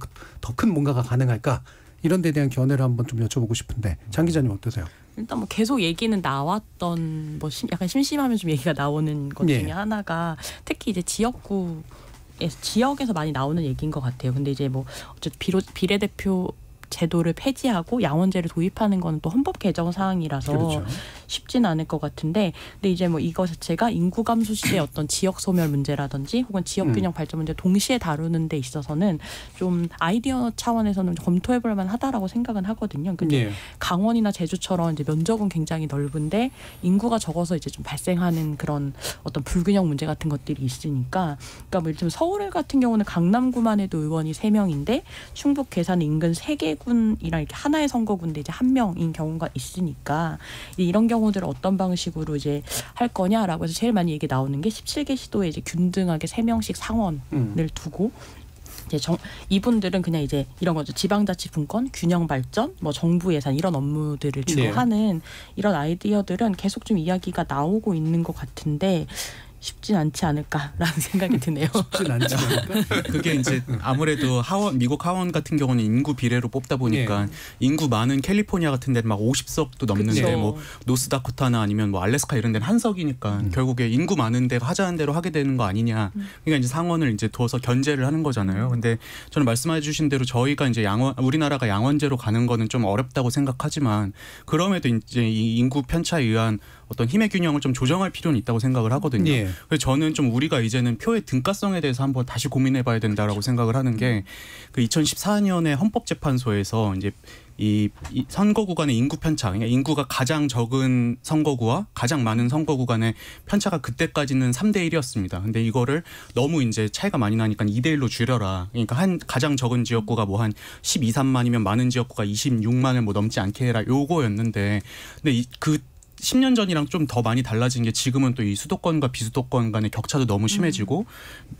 큰 뭔가가 가능할까? 이런 데 대한 견해를 한번 좀 여쭤보고 싶은데 장 기자님 어떠세요? 일단 뭐 계속 얘기는 나왔던 뭐 약간 심심하면 좀 얘기가 나오는 것 중에 하나가 특히 이제 지역에서 많이 나오는 얘기인 것 같아요. 근데 이제 뭐 어쨌든 비례대표 제도를 폐지하고 양원제를 도입하는 건 또 헌법 개정 사항이라서 쉽진 않을 것 같은데, 근데 이제 뭐 이거 자체가 인구 감소 시대의 어떤 지역 소멸 문제라든지 혹은 지역 균형 발전 문제 동시에 다루는 데 있어서는 좀 아이디어 차원에서는 검토해볼 만하다라고 생각은 하거든요. 근데 강원이나 제주처럼 이제 면적은 굉장히 넓은데 인구가 적어서 이제 좀 발생하는 그런 어떤 불균형 문제 같은 것들이 있으니까, 그러니까 뭐 예를 들면 서울 같은 경우는 강남구만 해도 의원이 3명인데 충북 괴산 인근 3개군이랑 이렇게 하나의 선거구인데 이제 1명인 경우가 있으니까 이런 경우들을 어떤 방식으로 이제 할 거냐라고 해서 제일 많이 얘기 나오는 게 17개 시도에 이제 균등하게 3명씩 상원을 두고 이제 이분들은 그냥 이제 이런 거죠. 지방자치분권, 균형 발전, 뭐 정부 예산 이런 업무들을 주로 하는 이런 아이디어들은 계속 좀 이야기가 나오고 있는 것 같은데 쉽진 않지 않을까라는 생각이 드네요. 쉽진 않지 않을까? 그게 이제 아무래도 미국 하원 같은 경우는 인구 비례로 뽑다 보니까 인구 많은 캘리포니아 같은 데는 막 50석도 넘는데 뭐 노스다코타나 아니면 뭐 알래스카 이런 데는 한 석이니까 결국에 인구 많은 데가 하자는 대로 하게 되는 거 아니냐. 그러니까 이제 상원을 이제 둬서 견제를 하는 거잖아요. 근데 저는 말씀해 주신 대로 저희가 이제 우리나라가 양원제로 가는 거는 좀 어렵다고 생각하지만 그럼에도 이제 이 인구 편차에 의한 어떤 힘의 균형을 좀 조정할 필요는 있다고 생각을 하거든요. 예. 그래서 저는 좀 우리가 이제는 표의 등가성에 대해서 한번 다시 고민해봐야 된다라고 생각을 하는 게 그 2014년에 헌법재판소에서 이제 이 선거구 간의 인구 편차, 그러니까 인구가 가장 적은 선거구와 가장 많은 선거구 간의 편차가 그때까지는 3대 1이었습니다. 근데 이거를 너무 이제 차이가 많이 나니까 2대 1로 줄여라. 그러니까 한 가장 적은 지역구가 뭐 한 12, 3만이면 많은 지역구가 26만을 뭐 넘지 않게 해라. 요거였는데 근데 그 10년 전이랑 좀 더 많이 달라진 게 지금은 또 이 수도권과 비수도권 간의 격차도 너무 심해지고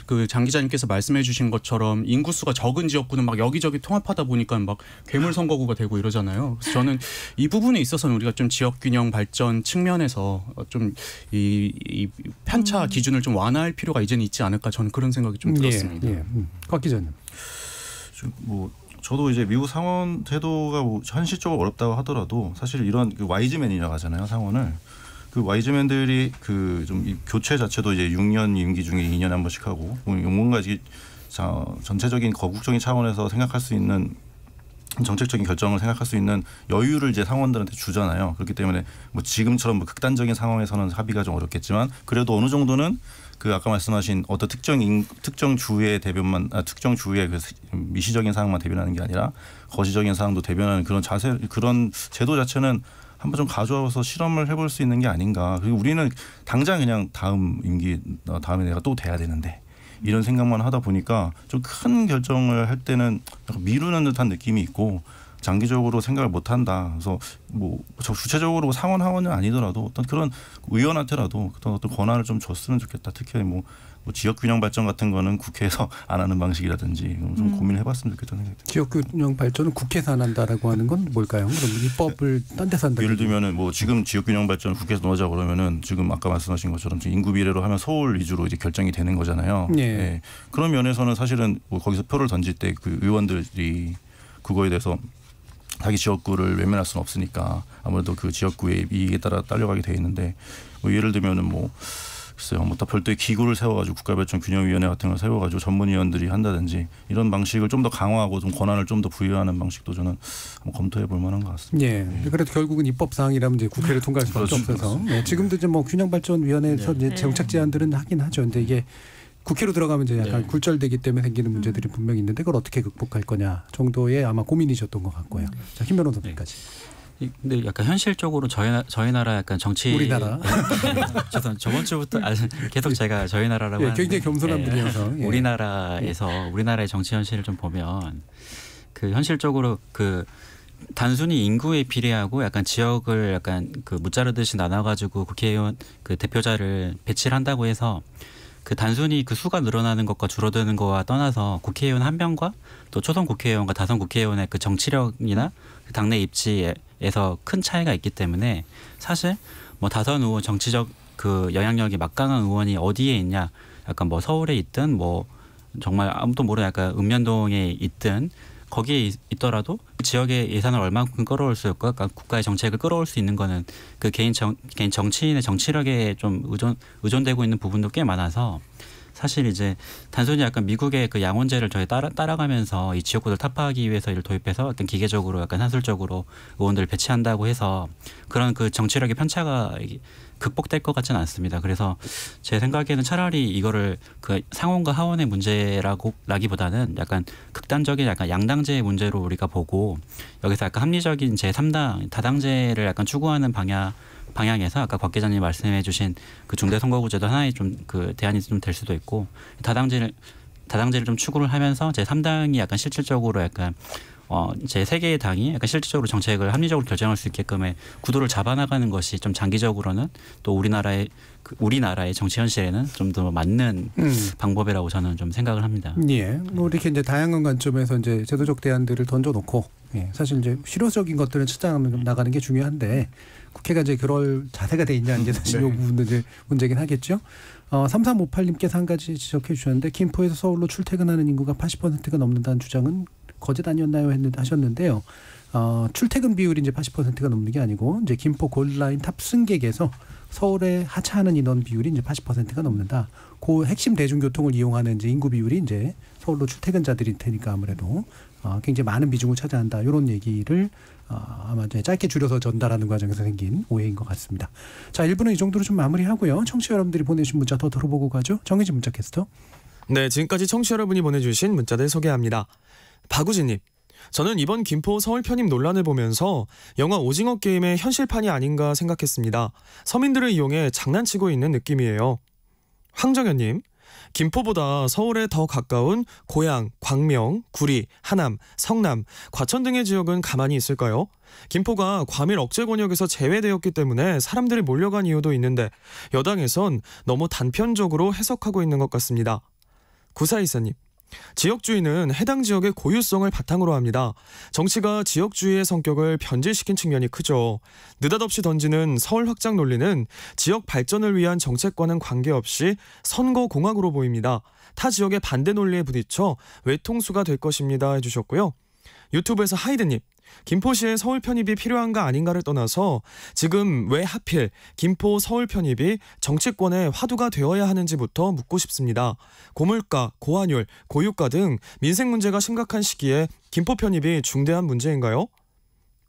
그 장 기자님께서 말씀해 주신 것처럼 인구수가 적은 지역구는 막 여기저기 통합하다 보니까 막 괴물 선거구가 되고 이러잖아요. 그래서 저는 이 부분에 있어서는 우리가 좀 지역 균형 발전 측면에서 좀 이 편차 기준을 좀 완화할 필요가 이제는 있지 않을까 저는 그런 생각이 좀 들었습니다. 예. 곽 기자님. 저도 이제 미국 상원 제도가 뭐 현실적으로 어렵다고 하더라도 사실 이런 그 와이즈맨이라고 하잖아요, 상원을. 그 와이즈맨들이 그 좀 교체 자체도 이제 6년 임기 중에 2년에 한 번씩 하고 뭔가 이제 전체적인 거국적인 차원에서 생각할 수 있는 정책적인 결정을 생각할 수 있는 여유를 이제 상원들한테 주잖아요. 그렇기 때문에 뭐 지금처럼 뭐 극단적인 상황에서는 합의가 좀 어렵겠지만 그래도 어느 정도는 그 아까 말씀하신 어떤 특정 주의 대변만 특정 주의 그 미시적인 사항만 대변하는 게 아니라 거시적인 사항도 대변하는 그런 그런 제도 자체는 한번 좀 가져와서 실험을 해볼 수 있는 게 아닌가. 그리고 우리는 당장 그냥 다음 임기 다음에 내가 또 돼야 되는데 이런 생각만 하다 보니까 좀 큰 결정을 할 때는 약간 미루는 듯한 느낌이 있고 장기적으로 생각을 못 한다. 그래서 뭐 주체적으로 상원 하원은 아니더라도 어떤 그런 의원한테라도 어떤 권한을 좀 줬으면 좋겠다. 특히 뭐 지역 균형 발전 같은 거는 국회에서 안 하는 방식이라든지 좀 고민해봤으면 좋겠다는 생각이 듭니다. 지역 균형 발전은 국회에서 안 한다라고 하는 건 뭘까요? 그럼 입법을 딴 데서 한다. 예를 들면은 뭐 지금 지역 균형 발전 국회에서 넣자 그러면은 지금 아까 말씀하신 것처럼 인구 비례로 하면 서울 위주로 이제 결정이 되는 거잖아요. 예. 네. 그런 면에서는 사실은 뭐 거기서 표를 던질 때 그 의원들이 그거에 대해서 자기 지역구를 외면할 수는 없으니까 아무래도 그 지역구의 이익에 따라 딸려가게 돼 있는데 뭐 예를 들면은 뭐 글쎄요, 뭐 또 별도의 기구를 세워가지고 국가발전균형위원회 같은 걸 세워가지고 전문위원들이 한다든지 이런 방식을 좀 더 강화하고 좀 권한을 좀 더 부여하는 방식도 저는 한번 검토해 볼 만한 것 같습니다. 예. 그래도 결국은 입법 사항이라면 이제 국회를 통과할 수밖에 없어서 네. 지금도 이제 뭐 균형발전위원회에서 이제 정책 제안들은 하긴 하죠. 근데 이게 국회로 들어가면 이제 약간 굴절되기 때문에 생기는 문제들이 분명히 있는데 그걸 어떻게 극복할 거냐 정도의 아마 고민이셨던 것 같고요. 자, 김 변호사님까지. 근데 약간 현실적으로 저희 나라 약간 정치 우리나라 저번 주부터 계속 제가 저희 나라라고 하는데 굉장히 겸손한 분이어서 우리나라의 정치 현실을 좀 보면 그 현실적으로 그 단순히 인구에 비례하고 약간 지역을 약간 그 무자르듯이 나눠가지고 국회의원 그 대표자를 배치를 한다고 해서 그 단순히 그 수가 늘어나는 것과 줄어드는 거와 떠나서 국회의원 한 명과 또 초선 국회의원과 다선 국회의원의 그 정치력이나 그 당내 입지에서 큰 차이가 있기 때문에 사실 뭐 다선 의원 정치적 그 영향력이 막강한 의원이 어디에 있냐 약간 뭐 서울에 있든 뭐 정말 아무도 모르는 약간 읍면동에 있든 거기에 있더라도 그 지역의 예산을 얼마큼 끌어올 수 있고 그러니까 국가의 정책을 끌어올 수 있는 거는 그 개인 정치인의 정치력에 좀 의존되고 있는 부분도 꽤 많아서 사실 이제 단순히 약간 미국의 그 양원제를 저희 따라가면서 이 지역구를 타파하기 위해서 이를 도입해서 약간 기계적으로 약간 산술적으로 의원들을 배치한다고 해서 그런 그 정치력의 편차가 극복될 것 같지는 않습니다. 그래서 제 생각에는 차라리 이거를 그 상원과 하원의 문제라기보다는 약간 극단적인 약간 양당제의 문제로 우리가 보고 여기서 약간 합리적인 제3당 다당제를 약간 추구하는 방향에서 아까 곽 기자님 말씀해 주신 그 중대선거구제도 하나의 좀 그 대안이 좀 될 수도 있고 다당제를 좀 추구를 하면서 제3당이 약간 실질적으로 약간 제 세 개의 당이 약간 실질적으로 정책을 합리적으로 결정할 수 있게끔의 구도를 잡아나가는 것이 좀 장기적으로는 또 우리나라의 정치 현실에는 좀 더 맞는 방법이라고 저는 좀 생각을 합니다. 예, 뭐 이렇게 이제 다양한 관점에서 이제 제도적 대안들을 던져놓고 사실 이제 실효적인 것들을 찾아 나가는 게 중요한데 국회가 이제 그럴 자세가 돼 있냐 이제 사실 이 부분도 이제 문제긴 하겠죠. 3358님께서 한 가지 지적해 주셨는데 김포에서 서울로 출퇴근하는 인구가 80%가 넘는다는 주장은 거짓 아니었나요 하셨는데요. 출퇴근 비율이 이제 80%가 넘는 게 아니고 이제 김포 골라인 탑승객에서 서울에 하차하는 인원 비율이 이제 80%가 넘는다. 그 핵심 대중교통을 이용하는 이제 인구 비율이 이제 서울로 출퇴근자들일 테니까 아무래도 굉장히 많은 비중을 차지한다. 이런 얘기를 아마 이제 짧게 줄여서 전달하는 과정에서 생긴 오해인 것 같습니다. 자, 1부는 이 정도로 좀 마무리하고요. 청취자 여러분들이 보내주신 문자 더 들어보고 가죠. 정의진 문자 캐스터. 네, 지금까지 청취자 여러분이 보내주신 문자들 소개합니다. 박우진님. 저는 이번 김포 서울 편입 논란을 보면서 영화 오징어 게임의 현실판이 아닌가 생각했습니다. 서민들을 이용해 장난치고 있는 느낌이에요. 황정현님. 김포보다 서울에 더 가까운 고양, 광명, 구리, 하남, 성남, 과천 등의 지역은 가만히 있을까요? 김포가 과밀 억제 권역에서 제외되었기 때문에 사람들이 몰려간 이유도 있는데 여당에선 너무 단편적으로 해석하고 있는 것 같습니다. 구사이사님. 지역주의는 해당 지역의 고유성을 바탕으로 합니다. 정치가 지역주의의 성격을 변질시킨 측면이 크죠. 느닷없이 던지는 서울 확장 논리는 지역 발전을 위한 정책과는 관계없이 선거공학으로 보입니다. 타 지역의 반대 논리에 부딪혀 외통수가 될 것입니다 해주셨고요. 유튜브에서 하이드님. 김포시의 서울 편입이 필요한가 아닌가를 떠나서 지금 왜 하필 김포 서울 편입이 정치권의 화두가 되어야 하는지부터 묻고 싶습니다. 고물가, 고환율, 고유가 등 민생 문제가 심각한 시기에 김포 편입이 중대한 문제인가요?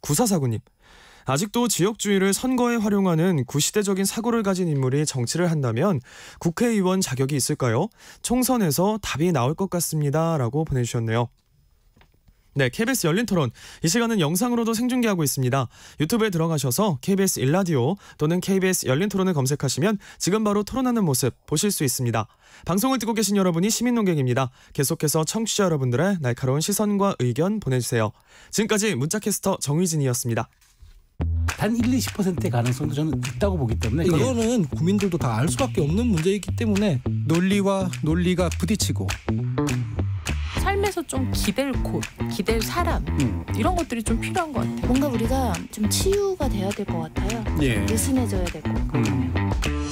9449님. 아직도 지역주의를 선거에 활용하는 구시대적인 사고를 가진 인물이 정치를 한다면 국회의원 자격이 있을까요? 총선에서 답이 나올 것 같습니다 라고 보내주셨네요. 네, KBS 열린 토론. 이 시간은 영상으로도 생중계하고 있습니다. 유튜브에 들어가셔서 KBS 일라디오 또는 KBS 열린 토론을 검색하시면 지금 바로 토론하는 모습 보실 수 있습니다. 방송을 듣고 계신 여러분이 시민논객입니다. 계속해서 청취자 여러분들의 날카로운 시선과 의견 보내주세요. 지금까지 문자캐스터 정의진이었습니다. 단 1-20%의 가능성도 저는 있다고 보기 때문에 이거는 국민들도 다 알 수밖에 없는 문제이기 때문에 논리와 논리가 부딪히고 삶에서 좀 기댈 곳, 기댈 사람 이런 것들이 좀 필요한 것 같아요. 뭔가 우리가 좀 치유가 돼야 될 것 같아요. 예. 느슨해져야 될 것 같고.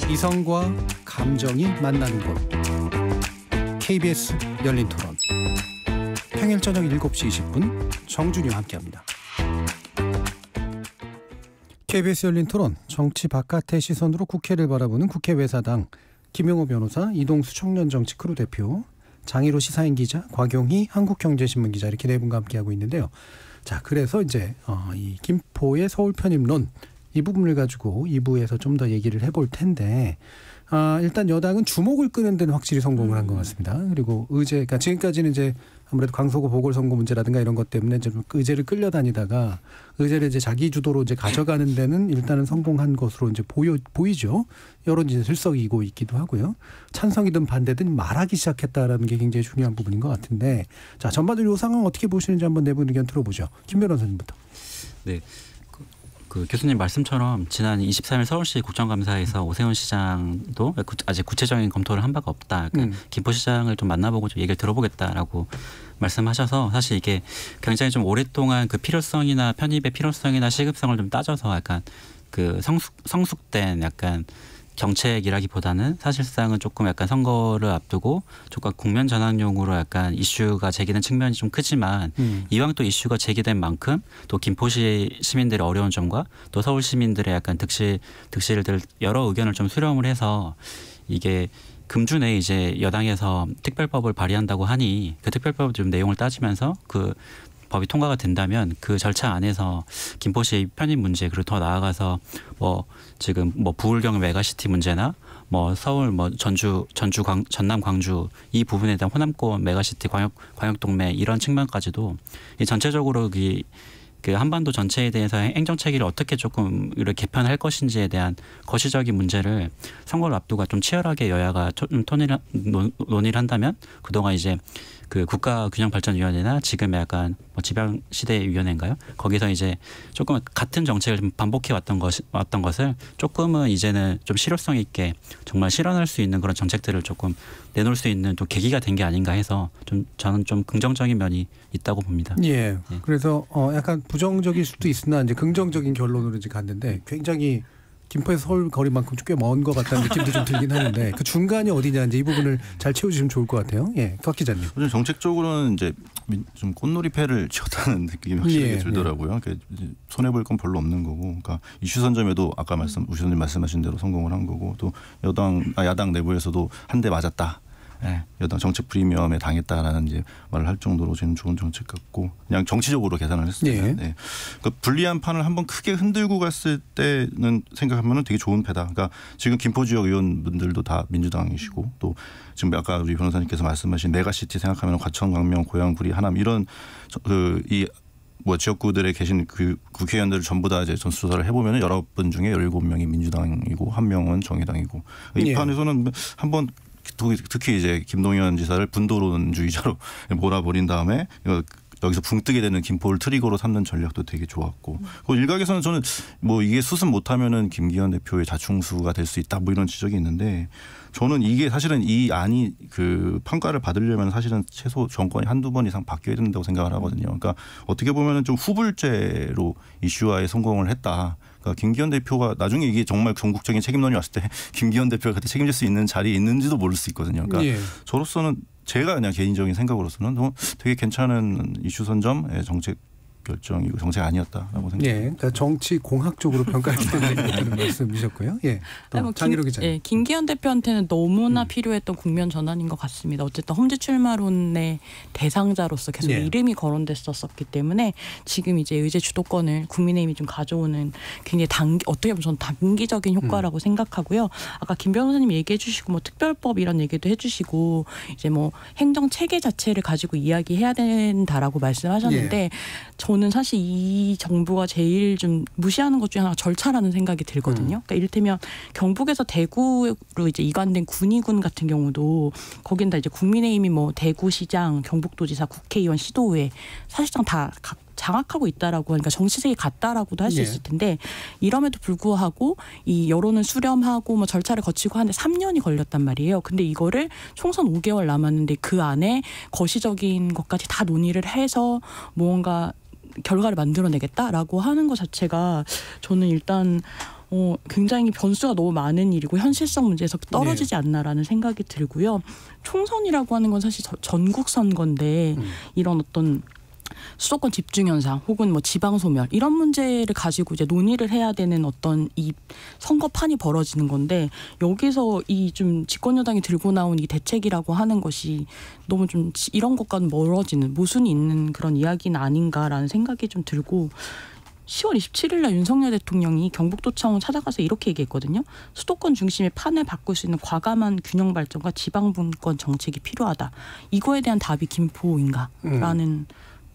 이성과 감정이 만나는 곳. KBS 열린 토론. 평일 저녁 7시 20분 정준이와 함께합니다. KBS 열린 토론. 정치 바깥의 시선으로 국회를 바라보는 국회 외사당 김용호 변호사, 이동수 청년정치 크루 대표, 장희로 시사인 기자, 곽용희 한국경제신문 기자 이렇게 네 분과 함께하고 있는데요. 자, 그래서 이제 이 김포의 서울 편입론 이 부분을 가지고 2부에서 좀 더 얘기를 해볼 텐데 일단 여당은 주목을 끄는 데는 확실히 성공을 한 것 같습니다. 그리고 그러니까 지금까지는 이제 아무래도 강서구 보궐선거 문제라든가 이런 것 때문에 좀 의제를 끌려다니다가 의제를 이제 자기 주도로 이제 가져가는 데는 일단은 성공한 것으로 이제 보이죠. 여론이 이제 들썩이고 있기도 하고요. 찬성이든 반대든 말하기 시작했다라는 게 굉장히 중요한 부분인 것 같은데, 자, 전반적으로 이 상황 어떻게 보시는지 한번 네 분 의견 들어보죠. 김 변호사님부터. 네. 그 교수님 말씀처럼 지난 23일 서울시 국정감사에서 오세훈 시장도 아직 구체적인 검토를 한 바가 없다. 그러니까 김포시장을 좀 만나보고 좀 얘기를 들어보겠다라고 말씀하셔서 사실 이게 굉장히 좀 오랫동안 그 필요성이나 편입의 필요성이나 시급성을 좀 따져서 약간 그 성숙된 약간 정책이라기보다는 사실상은 조금 약간 선거를 앞두고 조금 국면 전환용으로 약간 이슈가 제기된 측면이 좀 크지만 이왕 또 이슈가 제기된 만큼 또 김포시 시민들의 어려운 점과 또 서울 시민들의 약간 득실들 여러 의견을 좀 수렴을 해서 이게 금주 내에 이제 여당에서 특별법을 발의한다고 하니 그 특별법 좀 내용을 따지면서 그 법이 통과가 된다면 그 절차 안에서 김포시 편입 문제 그리고 더 나아가서 뭐 지금 뭐 부울경 메가시티 문제나 뭐 서울 뭐 전남 광주 이 부분에 대한 호남권 메가시티 광역동맹 이런 측면까지도 이 전체적으로 그 한반도 전체에 대해서 행정체계를 어떻게 조금 이렇게 개편할 것인지에 대한 거시적인 문제를 선거를 앞두고 좀 치열하게 여야가 논의를 한다면 그동안 이제 그 국가균형발전위원회나 지금의 약간 뭐 지방시대위원회인가요? 거기서 이제 조금 같은 정책을 좀 반복해 왔던 것을 조금은 이제는 좀 실효성 있게 정말 실현할 수 있는 그런 정책들을 조금 내놓을 수 있는 또 계기가 된 게 아닌가 해서 좀 저는 좀 긍정적인 면이 있다고 봅니다. 예. 그래서 약간 부정적일 수도 있으나 이제 긍정적인 결론으로 이제 갔는데 굉장히 김포에서 서울 거리만큼 꽤 먼 것 같다는 느낌도 좀 들긴 하는데 그 중간이 어디냐 이제 이 부분을 잘 채워주시면 좋을 것 같아요. 예, 곽 기자님. 정책적으로는 이제 좀 꽃놀이패를 쥐었다는 느낌이 확실히 들더라고요. 그러니까 손해 볼 건 별로 없는 거고, 그러니까 이슈 선점에도 아까 우시선님 말씀하신 대로 성공을 한 거고, 또 야당 내부에서도 한 대 맞았다. 예, 여당 정책 프리미엄에 당했다라는 이제 말을 할 정도로 저는 좋은 정책 같고 그냥 정치적으로 계산을 했습니다. 예. 네. 그러니까 불리한 판을 한번 크게 흔들고 갔을 때는 생각하면은 되게 좋은 패다. 그러니까 지금 김포 지역 의원분들도 다 민주당이시고 또 지금 아까 우리 변호사님께서 말씀하신 메가시티 생각하면 과천, 광명, 고양, 구리, 하남 이런 지역구들에 계신 그 국회의원들을 전부 다 이제 전수조사를 해보면 19분 중에 17명이 민주당이고 1명은 정의당이고 이 예. 판에서는 한번 특히 이제 김동연 지사를 분도론주의자로 몰아버린 다음에 여기서 붕 뜨게 되는 김포를 트리거로 삼는 전략도 되게 좋았고 그 일각에서는 저는 뭐 이게 수습 못하면은 김기현 대표의 자충수가 될 수 있다 뭐 이런 지적이 있는데 저는 이게 사실은 이 안이 그 평가를 받으려면 사실은 최소 정권이 한두 번 이상 바뀌어야 된다고 생각을 하거든요. 그러니까 어떻게 보면은 좀 후불제로 이슈화에 성공을 했다. 그러니까 김기현 대표가 나중에 이게 정말 전국적인 책임론이 왔을 때 김기현 대표가 그때 책임질 수 있는 자리에 있는지도 모를 수 있거든요. 그러니까 예. 저로서는 제가 그냥 개인적인 생각으로서는 되게 괜찮은 이슈 선점의 정책 결정이고 정책 아니었다라고 생각합니다. 예, 그러니까 정치 공학적으로 평가하기 때문에 말씀이셨고요. 예, 또 장희로 기자님. 예, 김기현 대표한테는 너무나 필요했던 국면 전환인 것 같습니다. 어쨌든 험지 출마론의 대상자로서 계속 예. 이름이 거론됐었기 때문에 지금 이제 의제 주도권을 국민의힘이 좀 가져오는 굉장히 어떻게 보면 저는 단기적인 효과라고 생각하고요. 아까 김 변호사님 얘기해주시고 뭐 특별법 이런 얘기도 해주시고 이제 뭐 행정 체계 자체를 가지고 이야기해야 된다라고 말씀하셨는데. 예. 저는 사실 이 정부가 제일 좀 무시하는 것 중에 하나가 절차라는 생각이 들거든요. 그러니까 이를테면 경북에서 대구로 이제 이관된 군의군 같은 경우도 거긴 다 이제 국민의힘이 뭐 대구시장, 경북도지사, 국회의원, 시도의회 사실상 다 장악하고 있다라고 하니까 정치색이 같다라고도 할 수 예. 있을 텐데 이럼에도 불구하고 이 여론을 수렴하고 뭐 절차를 거치고 하는데 3년이 걸렸단 말이에요. 근데 이거를 총선 5개월 남았는데 그 안에 거시적인 것까지 다 논의를 해서 뭔가 결과를 만들어내겠다라고 하는 것 자체가 저는 일단 굉장히 변수가 너무 많은 일이고 현실성 문제에서 떨어지지 않나라는 생각이 들고요. 총선이라고 하는 건 사실 전국 선거인데 이런 어떤 수도권 집중 현상 혹은 뭐 지방 소멸 이런 문제를 가지고 이제 논의를 해야 되는 어떤 이 선거판이 벌어지는 건데 여기서 이 좀 집권 여당이 들고 나온 이 대책이라고 하는 것이 너무 좀 이런 것과는 멀어지는 모순이 있는 그런 이야기는 아닌가라는 생각이 좀 들고 10월 27일 날 윤석열 대통령이 경북도청 찾아가서 이렇게 얘기했거든요. 수도권 중심의 판을 바꿀 수 있는 과감한 균형 발전과 지방분권 정책이 필요하다. 이거에 대한 답이 김포인가라는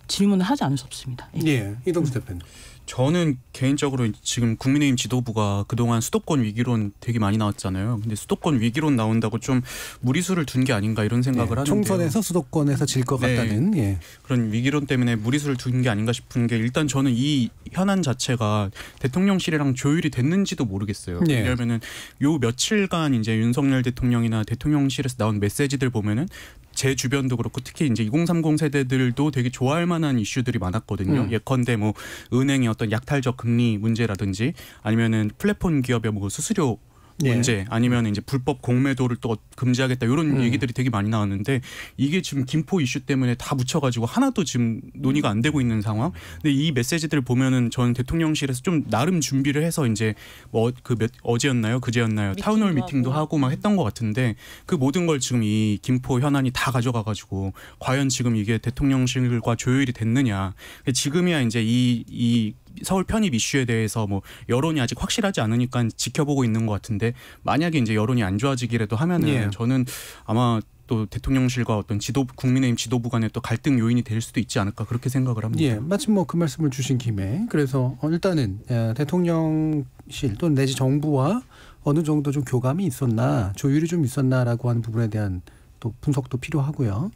질문을 하지 않을 수 없습니다. 예. 예, 이동수 대표님. 저는 개인적으로 지금 국민의힘 지도부가 그동안 수도권 위기론 되게 많이 나왔잖아요. 근데 수도권 위기론 나온다고 좀 무리수를 둔 게 아닌가 이런 생각을 하는데요. 총선에서 수도권에서 질 것 같다는 예. 그런 위기론 때문에 무리수를 둔 게 아닌가 싶은 게 일단 저는 이 현안 자체가 대통령실이랑 조율이 됐는지도 모르겠어요. 예. 왜냐하면은 요 며칠간 이제 윤석열 대통령이나 대통령실에서 나온 메시지들 보면은 제 주변도 그렇고 특히 이제 2030 세대들도 되게 좋아할 만한 이슈들이 많았거든요. 예컨대 뭐 은행의 어떤 약탈적 금리 문제라든지 아니면은 플랫폼 기업의 뭐 수수료 문제 아니면 이제 불법 공매도를 또 금지하겠다 이런 얘기들이 되게 많이 나왔는데 이게 지금 김포 이슈 때문에 다 묻혀가지고 하나도 지금 논의가 안 되고 있는 상황. 근데 이 메시지들을 보면은 전 대통령실에서 좀 나름 준비를 해서 이제 뭐 어제였나요, 그제였나요 타운홀 미팅도 하고 막 했던 것 같은데 그 모든 걸 지금 이 김포 현안이 다 가져가가지고 과연 지금 이게 대통령실과 조율이 됐느냐. 지금이야 이제 이 서울 편입 이슈에 대해서 뭐 여론이 아직 확실하지 않으니까 지켜보고 있는 것 같은데 만약에 이제 여론이 안 좋아지기라도 하면은 저는 아마 또 대통령실과 어떤 국민의힘 지도부 간의 또 갈등 요인이 될 수도 있지 않을까 그렇게 생각을 합니다. 예, 마침 뭐 그 말씀을 주신 김에 그래서 일단은 대통령실 또는 내지 정부와 어느 정도 좀 교감이 있었나 조율이 좀 있었나라고 하는 부분에 대한 또 분석도 필요하고요.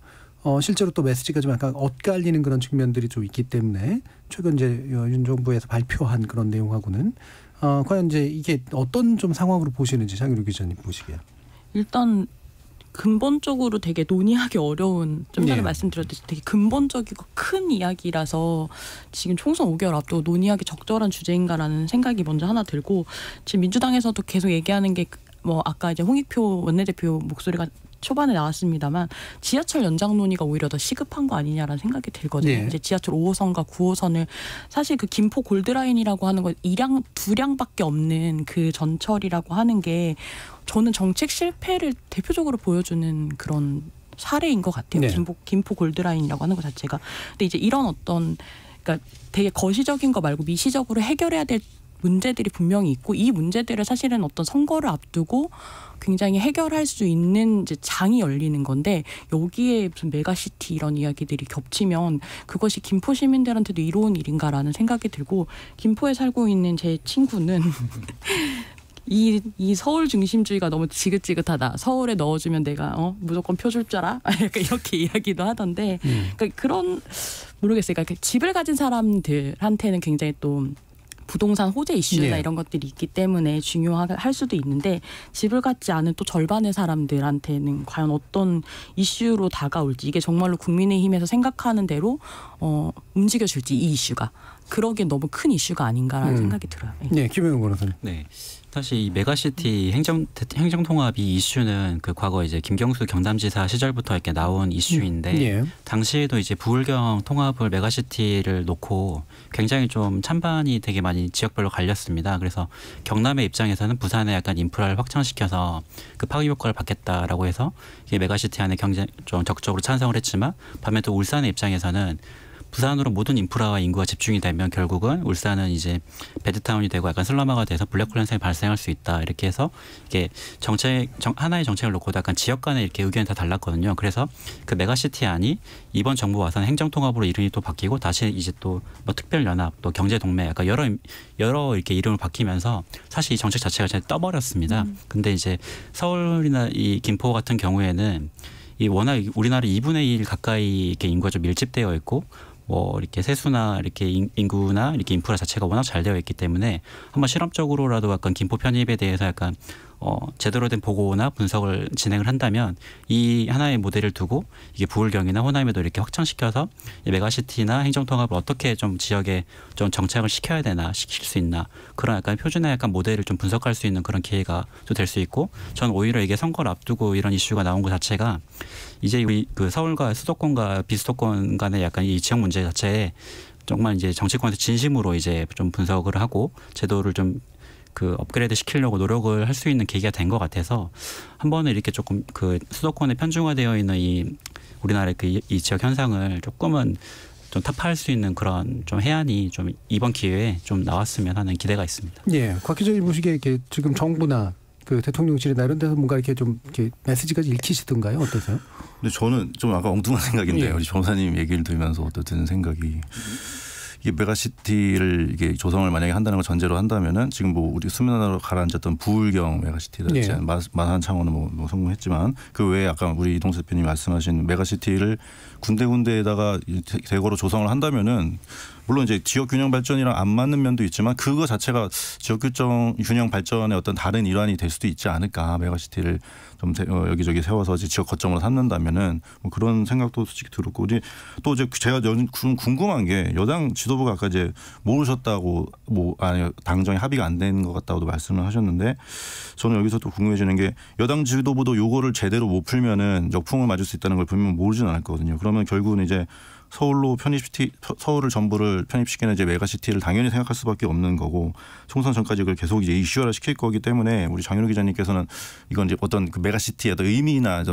실제로 또 메시지가 좀 약간 엇갈리는 그런 측면들이 좀 있기 때문에 최근 이제 윤 정부에서 발표한 그런 내용하고는 과연 이제 이게 어떤 좀 상황으로 보시는지 장유로 기자님 보시기에. 일단 근본적으로 되게 논의하기 어려운 좀 전에 말씀드렸듯이 되게 근본적이고 큰 이야기라서 지금 총선 5개월 앞두고 논의하기 적절한 주제인가라는 생각이 먼저 하나 들고 지금 민주당에서도 계속 얘기하는 게 뭐 아까 이제 홍익표 원내대표 목소리가 초반에 나왔습니다만 지하철 연장 논의가 오히려 더 시급한 거 아니냐라는 생각이 들거든요. 네. 이제 지하철 5호선과 9호선을 사실 그 김포 골드라인이라고 하는 건 2량밖에 없는 그 전철이라고 하는 게 저는 정책 실패를 대표적으로 보여주는 그런 사례인 것 같아요. 네. 김포 골드라인이라고 하는 것 자체가. 근데 이제 이런 어떤 그러니까 되게 거시적인 거 말고 미시적으로 해결해야 될 문제들이 분명히 있고 이 문제들을 사실은 어떤 선거를 앞두고 굉장히 해결할 수 있는 이제 장이 열리는 건데 여기에 무슨 메가시티 이런 이야기들이 겹치면 그것이 김포 시민들한테도 이로운 일인가라는 생각이 들고 김포에 살고 있는 제 친구는 이 서울 중심주의가 너무 지긋지긋하다. 서울에 넣어주면 내가 무조건 표 줄 줄 알아? 약간 이렇게 이야기도 하던데 그러니까 그런 모르겠어요. 그러니까 집을 가진 사람들한테는 굉장히 또 부동산 호재 이슈나 이런 것들이 있기 때문에 중요할 수도 있는데 집을 갖지 않은 또 절반의 사람들한테는 과연 어떤 이슈로 다가올지 이게 정말로 국민의힘에서 생각하는 대로 움직여줄지 이 이슈가 그러기엔 너무 큰 이슈가 아닌가라는 생각이 들어요. 네, 김영우 변호사님. 네. 사실 이 메가시티 행정통합 이 이슈는 그 과거 이제 김경수 경남지사 시절부터 이렇게 나온 이슈인데 당시에도 이제 부울경 통합을 메가시티를 놓고 굉장히 좀 찬반이 되게 많이 지역별로 갈렸습니다. 그래서 경남의 입장에서는 부산에 약간 인프라를 확장시켜서 그 파급 효과를 받겠다라고 해서 이게 메가시티 안에 경제 좀 적극적으로 찬성을 했지만 반면 또 울산의 입장에서는 부산으로 모든 인프라와 인구가 집중이 되면 결국은 울산은 이제 배드타운이 되고 약간 슬럼화가 돼서 블랙홀 현상이 발생할 수 있다. 이렇게 해서 이게 하나의 정책을 놓고도 약간 지역 간에 이렇게 의견이 다 달랐거든요. 그래서 그 메가시티 안이 이번 정부 와서는 행정통합으로 이름이 또 바뀌고 다시 이제 또 뭐 특별연합 또 경제동맹 약간 여러 이렇게 이름을 바뀌면서 사실 이 정책 자체가 잘 떠버렸습니다. 근데 이제 서울이나 이 김포 같은 경우에는 이 워낙 우리나라 2분의 1 가까이 이렇게 인구가 좀 밀집되어 있고 뭐 이렇게 세수나 이렇게 인구나 이렇게 인프라 자체가 워낙 잘 되어 있기 때문에 한번 실험적으로라도 약간 김포 편입에 대해서 약간 제대로 된 보고나 분석을 진행을 한다면 이 하나의 모델을 두고 이게 부울경이나 호남에도 이렇게 확장시켜서 메가시티나 행정통합을 어떻게 좀 지역에 좀 정착을 시켜야 되나 시킬 수 있나 그런 약간 표준의 약간 모델을 좀 분석할 수 있는 그런 기회가 또 될 수 있고 저는 오히려 이게 선거를 앞두고 이런 이슈가 나온 것 자체가 이제 우리 그 서울과 수도권과 비수도권 간의 약간 이 지역 문제 자체에 정말 이제 정치권에서 진심으로 이제 좀 분석을 하고 제도를 좀 그 업그레이드 시키려고 노력을 할 수 있는 계기가 된 것 같아서 한 번은 이렇게 조금 그 수도권에 편중화되어 있는 이 우리나라의 그 이 지역 현상을 조금은 좀 타파할 수 있는 그런 좀 해안이 좀 이번 기회에 좀 나왔으면 하는 기대가 있습니다. 예, 곽 기자님 보시기에 이렇게 지금 정부나 그 대통령실이나 이런 데서 뭔가 이렇게 좀 이렇게 메시지가 읽히시던가요? 어떠세요? 근데 저는 좀 아까 엉뚱한 생각인데 예. 우리 변호사님 얘기를 들으면서 어떤 생각이 이게 메가시티를 이게 조성을 만약에 한다는 걸 전제로 한다면은 지금 뭐 우리 수면으로 가라앉았던 부울경 메가시티랄지 마산 창원은 뭐 성공했지만 그 외에 아까 우리 이동수 대표님이 말씀하신 메가시티를 군데군데에다가 대거로 조성을 한다면은 물론 이제 지역 균형 발전이랑 안 맞는 면도 있지만 그거 자체가 지역 균형 발전의 어떤 다른 일환이 될 수도 있지 않을까. 메가시티를 좀 여기저기 세워서 이제 지역 거점으로 삼는다면은 뭐 그런 생각도 솔직히 들었고 또 이제 제가 궁금한 게 여당 지도부가 아까 이제 모르셨다고 당정에 합의가 안 된 것 같다고도 말씀을 하셨는데 저는 여기서 또 궁금해지는 게 여당 지도부도 요거를 제대로 못 풀면은 역풍을 맞을 수 있다는 걸 분명 모르지는 않을 거거든요. 그러면 결국은 이제 서울을 전부를 편입시키는 이제 메가시티를 당연히 생각할 수밖에 없는 거고 총선 전까지 그걸 계속 이제 이슈화를 시킬 거기 때문에 우리 장윤호 기자님께서는 이건 이제 어떤 그 메가시티의 어떤 의미나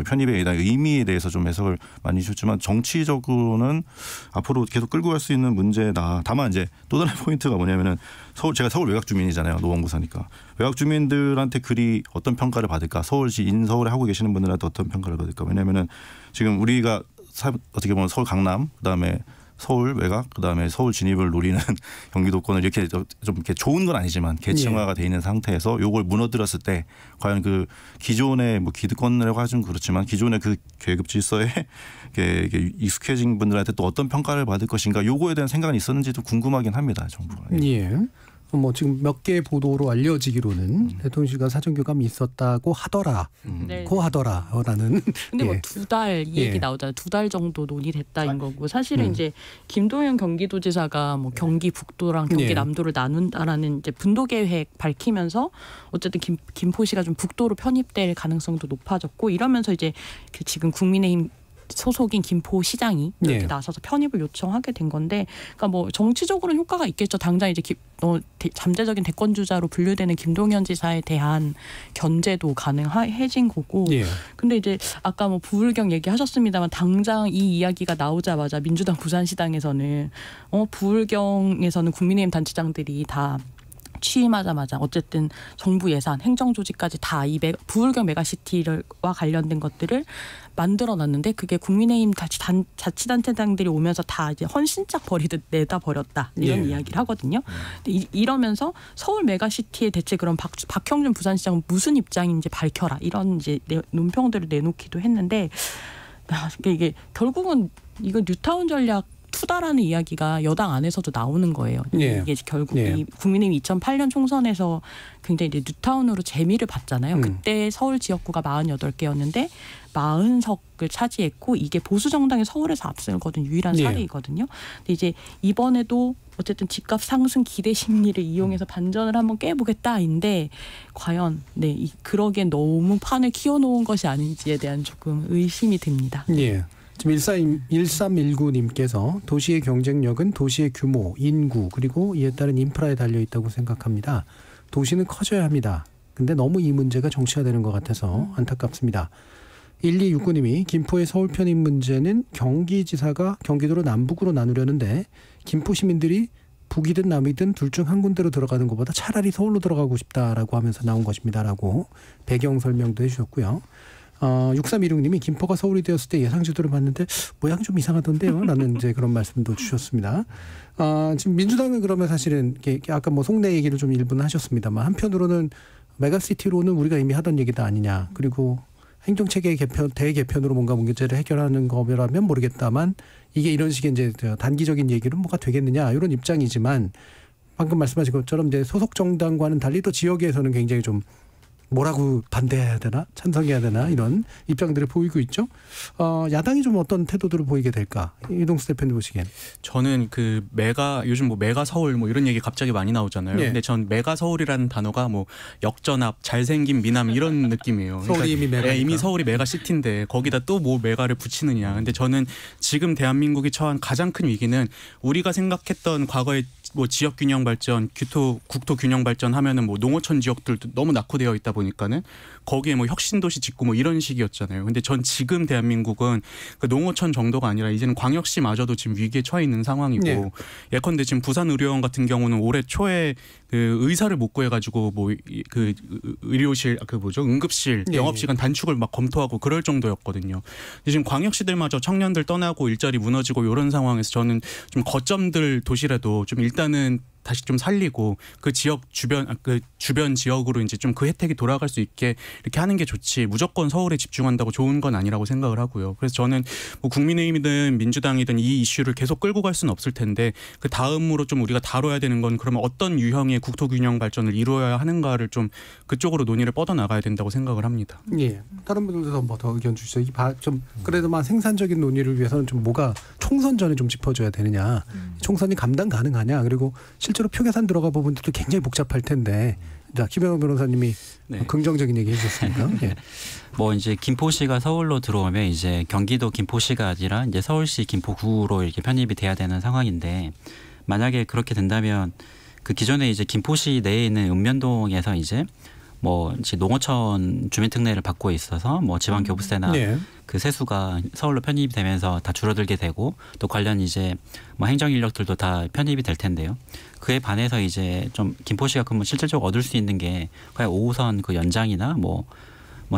편입에 대한 의미에 대해서 좀 해석을 많이 주셨지만 정치적으로는 앞으로 계속 끌고 갈 수 있는 문제다. 다만 이제 또 다른 포인트가 뭐냐면은 제가 서울 외곽 주민이잖아요. 노원구 사니까. 외곽 주민들한테 그리 어떤 평가를 받을까? 서울시 인서울에 하고 계시는 분들한테 어떤 평가를 받을까? 왜냐면은 지금 우리가 어떻게 보면 서울 강남 그다음에 서울 외곽 그다음에 서울 진입을 노리는 경기도권을 이렇게 좀 이렇게 좋은 건 아니지만 계층화가 돼 있는 상태에서 요걸 무너뜨렸을 때 과연 그 기존의 뭐 기득권이라고 하지는 그렇지만 기존의 그 계급 질서에 이렇게 익숙해진 분들한테 또 어떤 평가를 받을 것인가 요거에 대한 생각이 있었는지도 궁금하긴 합니다. 정부가. 예. 뭐 지금 몇 개의 보도로 알려지기로는 대통령실과 사정교감이 있었다고 하더라. 네. 고 하더라라는. 근데 뭐 예. 2달 이 얘기 예. 나오잖아요. 2달 정도 논의됐다인 거고 사실은 이제 김동연 경기도지사가 뭐 경기 북도랑 경기 예. 남도를 나눈다라는 이제 분도 계획 밝히면서 어쨌든 김포시가 좀 북도로 편입될 가능성도 높아졌고 이러면서 이제 그 지금 국민의힘 소속인 김포시장이 이렇게 네. 나서서 편입을 요청하게 된 건데, 그러니까 뭐 정치적으로는 효과가 있겠죠. 당장 이제 잠재적인 대권 주자로 분류되는 김동연 지사에 대한 견제도 가능해진 거고. 예. 근데 이제 아까 뭐 부울경 얘기하셨습니다만 당장 이 이야기가 나오자마자 민주당 부산시당에서는 부울경에서는 국민의힘 단체장들이 다 취임하자마자 어쨌든 정부 예산, 행정조직까지 다 이 부울경 메가시티와 관련된 것들을 만들어놨는데 그게 국민의힘 자치단체장들이 오면서 다 이제 헌신짝 버리듯 내다 버렸다 이런 예. 이야기를 하거든요. 근데 이러면서 서울 메가시티에 대체 그럼 박형준 부산시장은 무슨 입장인지 밝혀라 이런 이제 논평들을 내놓기도 했는데 이게 결국은 이거 뉴타운 전략 투다라는 이야기가 여당 안에서도 나오는 거예요. 예. 이게 결국 예. 이 국민의힘 2008년 총선에서 굉장히 이제 뉴타운으로 재미를 봤잖아요. 그때 서울 지역구가 48개였는데 40석을 차지했고 이게 보수 정당이 서울에서 앞서거든 유일한 예. 사례이거든요. 근데 이제 이번에도 어쨌든 집값 상승 기대 심리를 이용해서 반전을 한번 깨보겠다인데 과연 그러기엔 너무 판을 키워놓은 것이 아닌지에 대한 조금 의심이 듭니다. 예. 지금 1319님께서 도시의 경쟁력은 도시의 규모, 인구 그리고 이에 따른 인프라에 달려 있다고 생각합니다. 도시는 커져야 합니다. 근데 너무 이 문제가 정치화되는 것 같아서 안타깝습니다. 1269님이 김포의 서울 편입 문제는 경기지사가 경기도로 남북으로 나누려는데 김포 시민들이 북이든 남이든 둘 중 한 군데로 들어가는 것보다 차라리 서울로 들어가고 싶다라고 하면서 나온 것입니다라고 배경 설명도 해주셨고요. 6316님이 김포가 서울이 되었을 때 예상지도를 봤는데 모양이 좀 이상하던데요 라는 이제 그런 말씀도 주셨습니다. 지금 민주당은 그러면 사실은 아까 뭐 속내 얘기를 좀 일부는 하셨습니다만 한편으로는 메가시티로는 우리가 이미 하던 얘기다 아니냐. 그리고 행정체계 개편, 대개편으로 뭔가 문제를 해결하는 거라면 모르겠다만 이게 이런 식의 이제 단기적인 얘기로 뭐가 되겠느냐 이런 입장이지만 방금 말씀하신 것처럼 이제 소속 정당과는 달리 또 지역에서는 굉장히 좀 뭐라고 반대해야 되나 찬성해야 되나 이런 입장들을 보이고 있죠. 야당이 좀 어떤 태도들을 보이게 될까? 이동수 대표님 보시기엔. 저는 요즘 뭐 메가 서울 뭐 이런 얘기 갑자기 많이 나오잖아요. 네. 근데 전 메가 서울이라는 단어가 뭐 역전압, 잘생긴 미남 이런 느낌이에요. 서울이 이미 메가니까. 이미 서울이 메가 시티인데 거기다 또 뭐 메가를 붙이느냐. 근데 저는 지금 대한민국이 처한 가장 큰 위기는 우리가 생각했던 과거의 뭐 지역 균형 발전, 국토 균형 발전 하면은 뭐 농어촌 지역들도 너무 낙후되어 있다 보니까는 거기에 뭐 혁신도시 짓고 뭐 이런 식이었잖아요. 근데 전 지금 대한민국은 그 농어촌 정도가 아니라 이제는 광역시마저도 지금 위기에 처해 있는 상황이고 네. 예컨대 지금 부산의료원 같은 경우는 올해 초에 그 의사를 못 구해가지고 뭐 그 의료실 응급실 네. 영업시간 단축을 막 검토하고 그럴 정도였거든요. 근데 지금 광역시들마저 청년들 떠나고 일자리 무너지고 이런 상황에서 저는 좀 거점들 도시라도 좀 일단은 다시 좀 살리고 그 지역 주변 지역으로 이제 좀 그 혜택이 돌아갈 수 있게 이렇게 하는 게 좋지 무조건 서울에 집중한다고 좋은 건 아니라고 생각을 하고요. 그래서 저는 뭐 국민의힘이든 민주당이든 이 이슈를 계속 끌고 갈 수는 없을 텐데 그 다음으로 좀 우리가 다뤄야 되는 건 그러면 어떤 유형의 국토균형 발전을 이루어야 하는가를 좀 그쪽으로 논의를 뻗어 나가야 된다고 생각을 합니다. 예. 다른 분들도 뭐 더 의견 주시죠. 좀 그래도만 생산적인 논의를 위해서는 좀 뭐가 총선 전에 좀 짚어줘야 되느냐. 총선이 감당 가능하냐. 그리고 실제로 표계산 들어가 부분들도 굉장히 복잡할 텐데. 자, 김영환 변호사님이 네. 긍정적인 얘기 해주셨습니까? 예. 뭐 이제 김포시가 서울로 들어오면 이제 경기도 김포시가 아니라 이제 서울시 김포구로 이렇게 편입이 돼야 되는 상황인데 만약에 그렇게 된다면 그 기존에 이제 김포시 내에 있는 읍면동에서 이제 뭐 농어촌 주민특례를 받고 있어서 뭐 지방교부세나 네. 그 세수가 서울로 편입이 되면서 다 줄어들게 되고 또 관련 이제 뭐 행정 인력들도 다 편입이 될 텐데요. 그에 반해서 이제 좀 김포시가 그러면 실질적으로 얻을 수 있는 게 과연 5호선 그 연장이나 뭐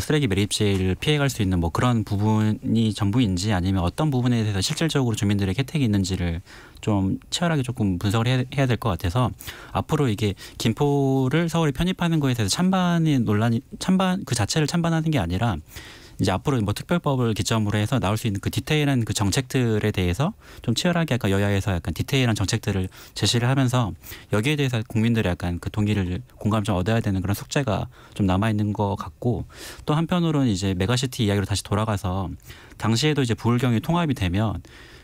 쓰레기 매립지를 피해갈 수 있는 뭐 그런 부분이 전부인지 아니면 어떤 부분에 대해서 실질적으로 주민들에게 혜택이 있는지를 좀 치열하게 조금 분석을 해야 될 것 같아서 앞으로 이게 김포를 서울에 편입하는 거에 대해서 찬반의 논란이 그 자체를 찬반하는 게 아니라 이제 앞으로 뭐 특별법을 기점으로 해서 나올 수 있는 그 디테일한 그 정책들에 대해서 좀 치열하게 약간 여야에서 약간 디테일한 정책들을 제시를 하면서 여기에 대해서 국민들의 약간 그 동의를 공감 좀 얻어야 되는 그런 숙제가 좀 남아 있는 것 같고 또 한편으로는 이제 메가시티 이야기로 다시 돌아가서 당시에도 이제 부울경이 통합이 되면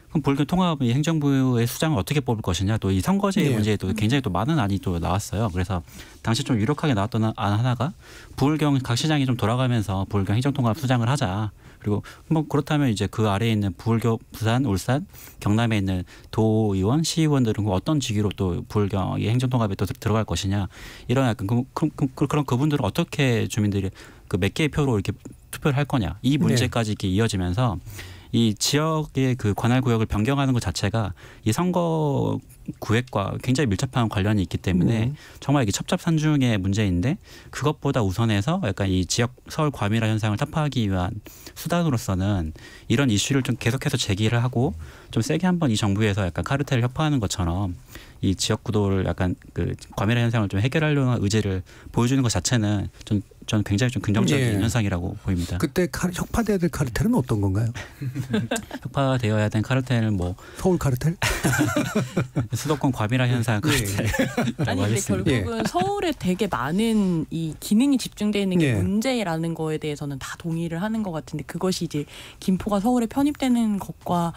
그럼 부울경 통합이 행정부의 수장을 어떻게 뽑을 것이냐 또 이 선거제 문제에도 굉장히 또 많은 안이 또 나왔어요. 그래서 당시 좀 유력하게 나왔던 안 하나가 부울경 각 시장이 좀 돌아가면서 부울경 행정통합 수장을 하자. 그리고 뭐 그렇다면 이제 그 아래에 있는 부울경, 부산, 울산, 경남에 있는 도의원, 시의원들은 어떤 직위로 또 부울경의 행정통합에 또 들어갈 것이냐 이런 약간 그런 그분들은 어떻게 주민들이 그 몇 개의 표로 이렇게 투표를 할 거냐 이 문제까지 이렇게 이어지면서 이 지역의 그 관할 구역을 변경하는 것 자체가 이 선거 구획과 굉장히 밀접한 관련이 있기 때문에 정말 이게 첩첩산중의 문제인데 그것보다 우선해서 약간 이 지역 서울 과밀화 현상을 타파하기 위한 수단으로서는 이런 이슈를 좀 계속해서 제기를 하고 좀 세게 한번 이 정부에서 약간 카르텔을 협파하는 것처럼 이 지역 구도를 약간 그 과밀화 현상을 좀 해결하려는 의지를 보여주는 것 자체는 저는 굉장히 좀 긍정적인 현상이라고 보입니다. 그때 혁파돼야 될 카르텔은 어떤 건가요? 혁파되어야 된 카르텔은 뭐 서울 카르텔? 수도권 과밀화 현상 카르텔. 아니 근데 결국은 서울에 되게 많은 이 기능이 집중되어 있는 게 문제라는 거에 대해서는 다 동의를 하는 것 같은데 그것이 이제 김포가 서울에 편입되는 것과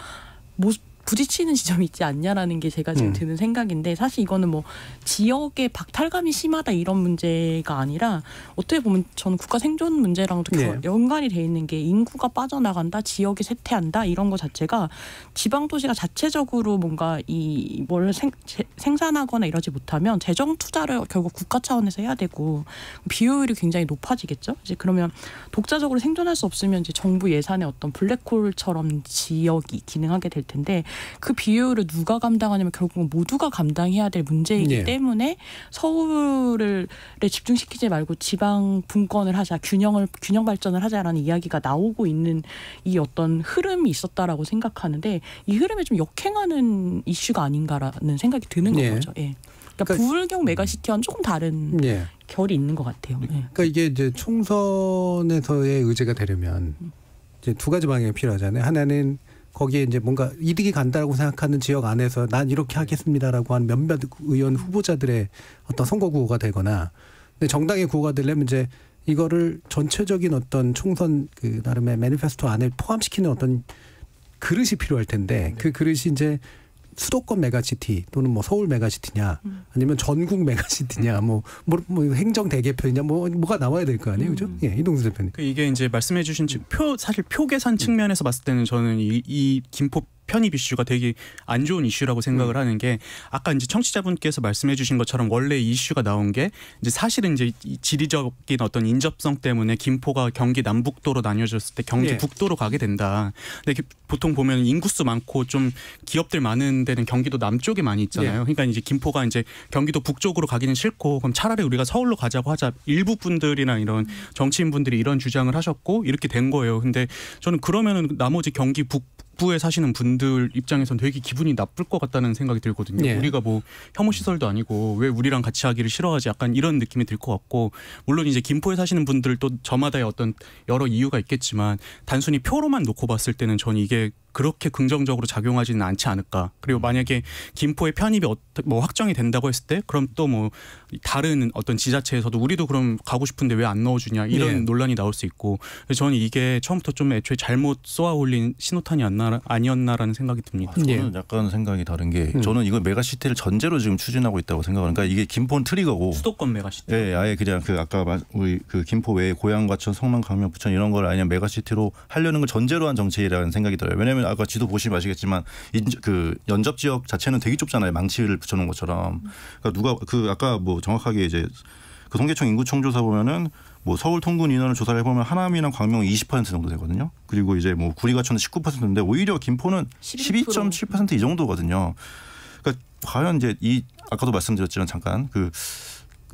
부딪히는 지점이 있지 않냐라는 게 제가 지금 드는 생각인데 사실 이거는 뭐 지역의 박탈감이 심하다 이런 문제가 아니라 어떻게 보면 저는 국가 생존 문제랑도 연관이 돼 있는 게 인구가 빠져나간다, 지역이 쇠퇴한다 이런 거 자체가 지방 도시가 자체적으로 뭔가 이 뭘 생산하거나 이러지 못하면 재정 투자를 결국 국가 차원에서 해야 되고 비효율이 굉장히 높아지겠죠. 이제 그러면 독자적으로 생존할 수 없으면 이제 정부 예산의 어떤 블랙홀처럼 지역이 기능하게 될 텐데. 그 비효율을 누가 감당하냐면 결국은 모두가 감당해야 될 문제이기 때문에 서울을 집중시키지 말고 지방 분권을 하자, 균형 발전을 하자라는 이야기가 나오고 있는 이 어떤 흐름이 있었다라고 생각하는데 이 흐름에 좀 역행하는 이슈가 아닌가라는 생각이 드는 거죠. 그러니까 부울경 메가시티와는 조금 다른 결이 있는 것 같아요. 그러니까 이게 이제 총선에서의 의제가 되려면 이제 두 가지 방향이 필요하잖아요. 하나는 거기에 이제 뭔가 이득이 간다고 생각하는 지역 안에서 난 이렇게 하겠습니다라고 한 몇몇 의원 후보자들의 어떤 선거 구호가 되거나 근데 정당의 구호가 되려면 이제 이거를 전체적인 어떤 총선 그 나름의 매니페스토 안에 포함시키는 어떤 그릇이 필요할 텐데 그 그릇이 이제 수도권 메가시티 또는 뭐 서울 메가시티냐 아니면 전국 메가시티냐 뭐 행정 대개편이냐 뭐가 나와야 될 거 아니에요, 그죠? 이동수 대표님. 이게 이제 말씀해주신 사실 표 계산 측면에서 봤을 때는 저는 이 김포 편입 이슈가 되게 안 좋은 이슈라고 생각을 하는 게 아까 이제 청취자분께서 말씀해 주신 것처럼 원래 이 이슈가 나온 게 이제 사실은 이제 지리적인 어떤 인접성 때문에 김포가 경기 남북도로 나뉘어졌을 때 경기 북도로 가게 된다. 근데 보통 보면 인구수 많고 좀 기업들 많은 데는 경기도 남쪽에 많이 있잖아요. 그러니까 이제 김포가 이제 경기도 북쪽으로 가기는 싫고 그럼 차라리 우리가 서울로 가자고 하자. 일부 분들이나 이런 정치인분들이 이런 주장을 하셨고 이렇게 된 거예요. 근데 저는 그러면은 나머지 경기 북부에 사시는 분들 입장에선 되게 기분이 나쁠 것 같다는 생각이 들거든요. 우리가 뭐 혐오시설도 아니고 왜 우리랑 같이 하기를 싫어하지 약간 이런 느낌이 들 것 같고 물론 이제 김포에 사시는 분들도 저마다의 어떤 여러 이유가 있겠지만 단순히 표로만 놓고 봤을 때는 저는 이게 그렇게 긍정적으로 작용하지는 않지 않을까. 그리고 만약에 김포의 편입이 뭐 확정이 된다고 했을 때 그럼 또 뭐 다른 어떤 지자체에서도 우리도 그럼 가고 싶은데 왜 안 넣어주냐 이런 논란이 나올 수 있고 저는 이게 처음부터 좀 애초에 잘못 쏘아 올린 신호탄이 아니었나라는 생각이 듭니다. 저는 약간 생각이 다른 게 저는 이거 메가시티를 전제로 지금 추진하고 있다고 생각하는 그러니까 이게 김포는 트리거고 수도권 메가시티. 네, 아예 그냥 그 아까 우리 그 김포 외에 고양, 과천, 성남, 강명, 부천 이런 걸 아니면 메가시티로 하려는 걸 전제로 한 정책이라는 생각이 들어요. 왜냐하면 아까 지도 보시면 아시겠지만 그 연접 지역 자체는 되게 좁잖아요. 망치를 붙여놓은 것처럼. 그러니까 누가 그 아까 뭐 정확하게 이제 그 통계청 인구청 조사 보면은 뭐 서울 통근 인원을 조사를 해보면 하남이랑 광명은 20% 정도 되거든요. 그리고 이제 뭐 구리, 과천은 19%인데 오히려 김포는 12.7% 이 정도거든요. 그러니까 과연 이제 이 아까도 말씀드렸지만 잠깐 그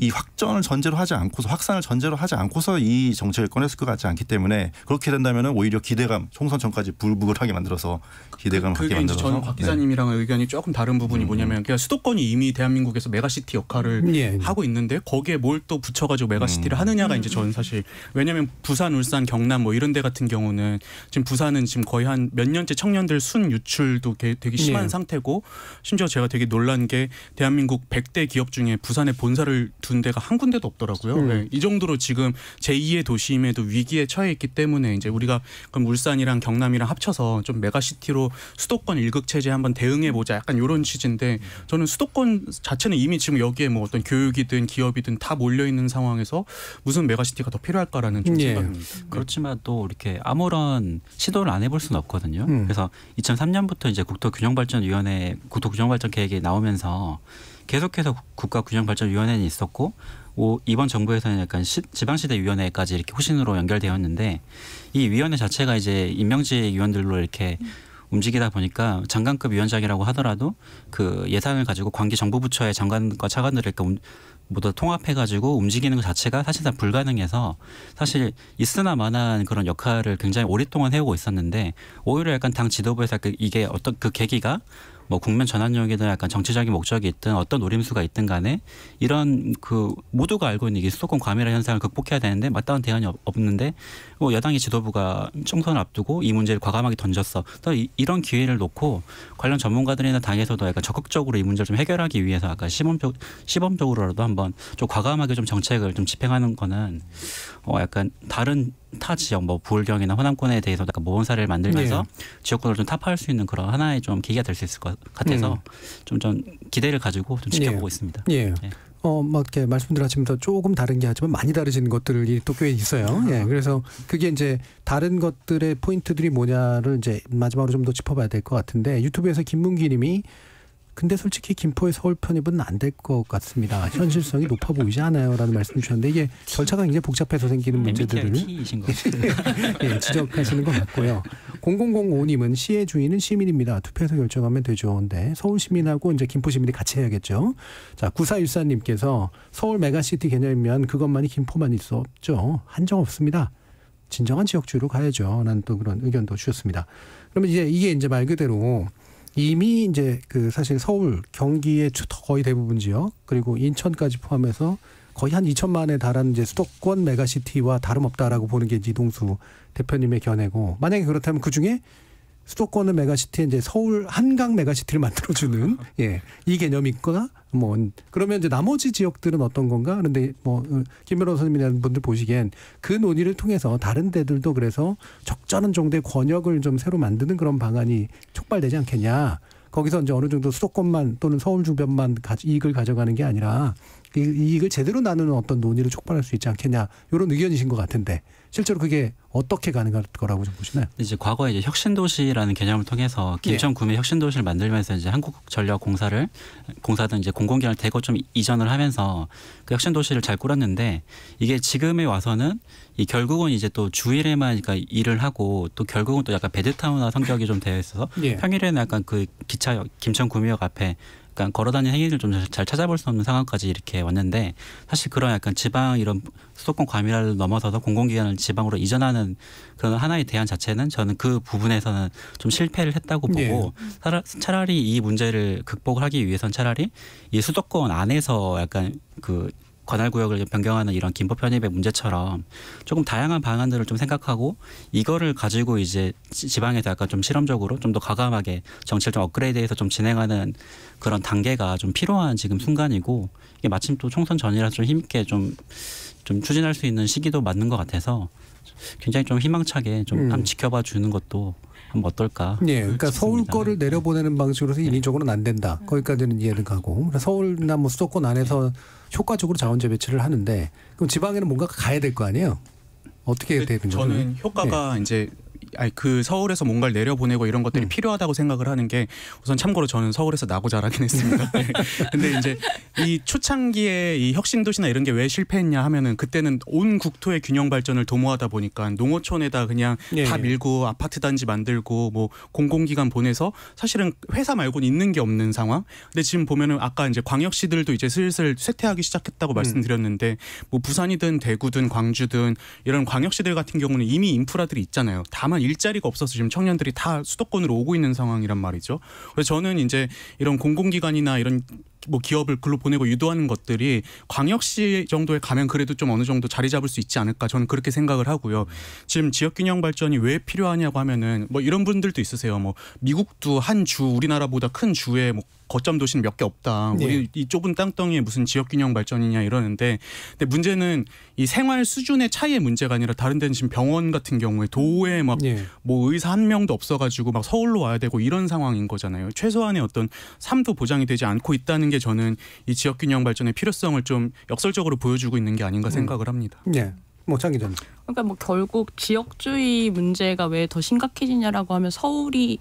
이 확전을 전제로 하지 않고서 확산을 전제로 하지 않고서 이 정책을 꺼냈을 것 같지 않기 때문에 그렇게 된다면 오히려 기대감 총선 전까지 불불하게 만들어서 기대감을 갖게 그게 이제 만들어서 저는 곽 기자님이랑 의견이 조금 다른 부분이 뭐냐면 그냥 수도권이 이미 대한민국에서 메가시티 역할을 하고 있는데 거기에 뭘 또 붙여가지고 메가시티를 하느냐가 이제 저는 사실 왜냐하면 부산, 울산, 경남 뭐 이런 데 같은 경우는 지금 부산은 지금 거의 한 몇 년째 청년들 순 유출도 되게 심한 상태고 심지어 제가 되게 놀란 게 대한민국 100대 기업 중에 부산에 본사를 둔 데가 한 군데도 없더라고요. 네. 이 정도로 지금 제2의 도심에도 위기에 처해 있기 때문에 이제 우리가 그럼 울산이랑 경남이랑 합쳐서 좀 메가시티로 수도권 일극 체제 한번 대응해 보자 약간 이런 취지인데 저는 수도권 자체는 이미 지금 여기에 뭐 어떤 교육이든 기업이든 다 몰려 있는 상황에서 무슨 메가시티가 더 필요할까라는 좀 생각입니다. 그렇지만 또 이렇게 아무런 시도를 안 해볼 수는 없거든요. 그래서 2003년부터 이제 국토균형발전위원회 국토균형발전 계획이 나오면서 계속해서 국가균형발전위원회는 있었고 이번 정부에서는 약간 지방시대위원회까지 이렇게 호신으로 연결되었는데 이 위원회 자체가 이제 임명직 위원들로 이렇게 움직이다 보니까 장관급 위원장이라고 하더라도 그 예산을 가지고 관계 정부부처의 장관과 차관들을 이렇게 모두 통합해가지고 움직이는 것 자체가 사실상 불가능해서 사실 있으나 마나한 그런 역할을 굉장히 오랫동안 해오고 있었는데 오히려 약간 당 지도부에서 이게 어떤 그 계기가 뭐 국면 전환용이든 약간 정치적인 목적이 있든 어떤 노림수가 있든 간에 이런 그 모두가 알고 있는 이게 수도권 과밀화 현상을 극복해야 되는데 마땅한 대안이 없는데 여당의 지도부가 총선을 앞두고 이 문제를 과감하게 던졌어. 또 이런 기회를 놓고 관련 전문가들이나 당에서도 약간 적극적으로 이 문제를 좀 해결하기 위해서 약간 시범적으로라도 한번 좀 과감하게 좀 정책을 좀 집행하는 거는 약간 다른 타 지역 뭐 부울경이나 호남권에 대해서 약간 모범 사례를 만들면서 지역권을 좀 타파할 수 있는 그런 하나의 좀 계기가 될 수 있을 것 같아서 좀 기대를 가지고 좀 지켜보고 있습니다. 예. 뭐 이렇게 말씀드렸지만 조금 다른 게 하지만 많이 다르신 것들이 또 꽤 있어요. 예. 그래서 그게 이제 다른 것들의 포인트들이 뭐냐를 이제 마지막으로 좀 더 짚어봐야 될 것 같은데 유튜브에서 김문기님이 근데 솔직히 김포의 서울 편입은 안 될 것 같습니다. 현실성이 높아 보이지 않아요라는 말씀 주셨는데 이게 절차가 굉장히 복잡해서 생기는 문제들을 예, 지적하시는 것 같고요. 0005님은 시의 주인은 시민입니다. 투표해서 결정하면 되죠. 근데 서울 시민하고 이제 김포 시민이 같이 해야겠죠. 자, 9414님께서 서울 메가시티 개념이면 그것만이 김포만 있을 수 없죠. 한정 없습니다. 진정한 지역주의로 가야죠. 라는 또 그런 의견도 주셨습니다. 그러면 이게 이제 말 그대로 이미 이제 그 사실 서울, 경기의 거의 대부분 지역 그리고 인천까지 포함해서 거의 한 2천만에 달하는 이제 수도권 메가시티와 다름없다라고 보는 게 이동수 대표님의 견해고 만약에 그렇다면 그 중에 수도권의 메가시티에 이제 서울 한강 메가시티를 만들어주는 예, 이 개념이거나 뭐 그러면 이제 나머지 지역들은 어떤 건가? 그런데 뭐 김 변호사님이라는 분들 보시기엔 그 논의를 통해서 다른 데들도 그래서 적절한 정도의 권역을 좀 새로 만드는 그런 방안이 촉발되지 않겠냐? 거기서 이제 어느 정도 수도권만 또는 서울 주변만 이익을 가져가는 게 아니라 이익을 제대로 나누는 어떤 논의를 촉발할 수 있지 않겠냐? 이런 의견이신 것 같은데 실제로 그게 어떻게 가능할 거라고 좀 보시나요? 이제 과거에 이제 혁신도시라는 개념을 통해서 김천 구미 혁신도시를 만들면서 이제 한국전력공사든 이제 공공기관을 대거 좀 이전을 하면서 그 혁신도시를 잘 꾸렸는데 이게 지금에 와서는 이 결국은 이제 또 주일에만 그러니까 일을 하고 또 결국은 또 약간 베드타운화 성격이 좀 되어 있어서 평일에는 약간 그 기차역 김천 구미역 앞에 약간 걸어다니는 행위를 좀 잘 찾아볼 수 없는 상황까지 이렇게 왔는데 사실 그런 약간 지방 이런 수도권 과밀화를 넘어서서 공공기관을 지방으로 이전하는 그런 하나의 대안 자체는 저는 그 부분에서는 좀 실패를 했다고 보고 차라리 이 문제를 극복을 하기 위해선 차라리 이 수도권 안에서 약간 그 관할구역을 변경하는 이런 김포 편입의 문제처럼 조금 다양한 방안들을 좀 생각하고 이거를 가지고 이제 지방에서 약간 좀 실험적으로 좀 더 과감하게 정치를 좀 업그레이드해서 좀 진행하는 그런 단계가 좀 필요한 지금 순간이고 이게 마침 또 총선 전이라서 좀 힘있게 좀 추진할 수 있는 시기도 맞는 것 같아서 굉장히 좀 희망차게 좀 한번 지켜봐 주는 것도 한번 어떨까? 네, 그러니까 서울 거를 내려보내는 방식으로서 인위적으로는 안 된다. 거기까지는 이해를 가고 서울이나 뭐 수도권 안에서 효과적으로 자원 재배치를 하는데 그럼 지방에는 뭔가 가야 될 거 아니에요? 어떻게 해야 되는 거죠? 저는 효과가 이제 그 서울에서 뭔가를 내려보내고 이런 것들이 필요하다고 생각을 하는 게 우선 참고로 저는 서울에서 나고 자라긴 했습니다. 네. 근데 이제 이 초창기에 이 혁신도시나 이런 게 왜 실패했냐 하면은 그때는 온 국토의 균형 발전을 도모하다 보니까 농어촌에다 그냥 다 밀고 아파트 단지 만들고 뭐 공공기관 보내서 사실은 회사 말고는 있는 게 없는 상황. 근데 지금 보면은 아까 이제 광역시들도 이제 슬슬 쇠퇴하기 시작했다고 말씀드렸는데 뭐 부산이든 대구든 광주든 이런 광역시들 같은 경우는 이미 인프라들이 있잖아요. 다만 일자리가 없어서 지금 청년들이 다 수도권으로 오고 있는 상황이란 말이죠. 그래서 저는 이제 이런 공공기관이나 이런 뭐 기업을 글로 보내고 유도하는 것들이 광역시 정도에 가면 그래도 좀 어느 정도 자리 잡을 수 있지 않을까 저는 그렇게 생각을 하고요. 지금 지역균형 발전이 왜 필요하냐고 하면은 뭐 이런 분들도 있으세요. 뭐 미국도 한 주 우리나라보다 큰 주에 뭐 거점 도시는 몇 개 없다. 우리 이 좁은 땅덩이에 무슨 지역균형 발전이냐 이러는데 근데 문제는 이 생활 수준의 차이의 문제가 아니라 다른 데는 지금 병원 같은 경우에 도에 막 뭐 의사 한 명도 없어가지고 막 서울로 와야 되고 이런 상황인 거잖아요. 최소한의 어떤 삶도 보장이 되지 않고 있다는 게 저는 이 지역균형 발전의 필요성을 좀 역설적으로 보여주고 있는 게 아닌가 생각을 합니다. 네. 뭐 장 기자님. 그러니까 뭐 결국 지역주의 문제가 왜 더 심각해지냐라고 하면 서울이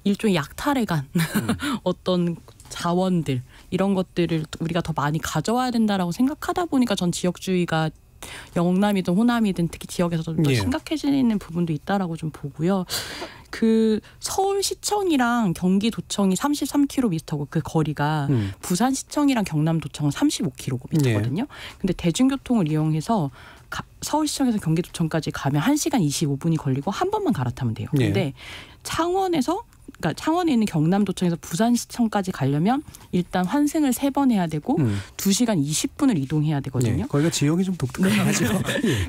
일종의 약탈에 간 어떤 자원들 이런 것들을 우리가 더 많이 가져와야 된다라고 생각하다 보니까 전 지역주의가 영남이든 호남이든 특히 지역에서 좀 더 심각해지는 부분도 있다라고 좀 보고요. 그 서울시청이랑 경기도청이 33km고 그 거리가 부산시청이랑 경남도청은 35km거든요. 근데 대중교통을 이용해서 서울시청에서 경기도청까지 가면 1시간 25분이 걸리고 한 번만 갈아타면 돼요. 근데 그러니까 창원에 있는 경남도청에서 부산시청까지 가려면 일단 환승을 3번 해야 되고 2시간 20분을 이동해야 되거든요. 거기가 지역이 좀 독특하죠.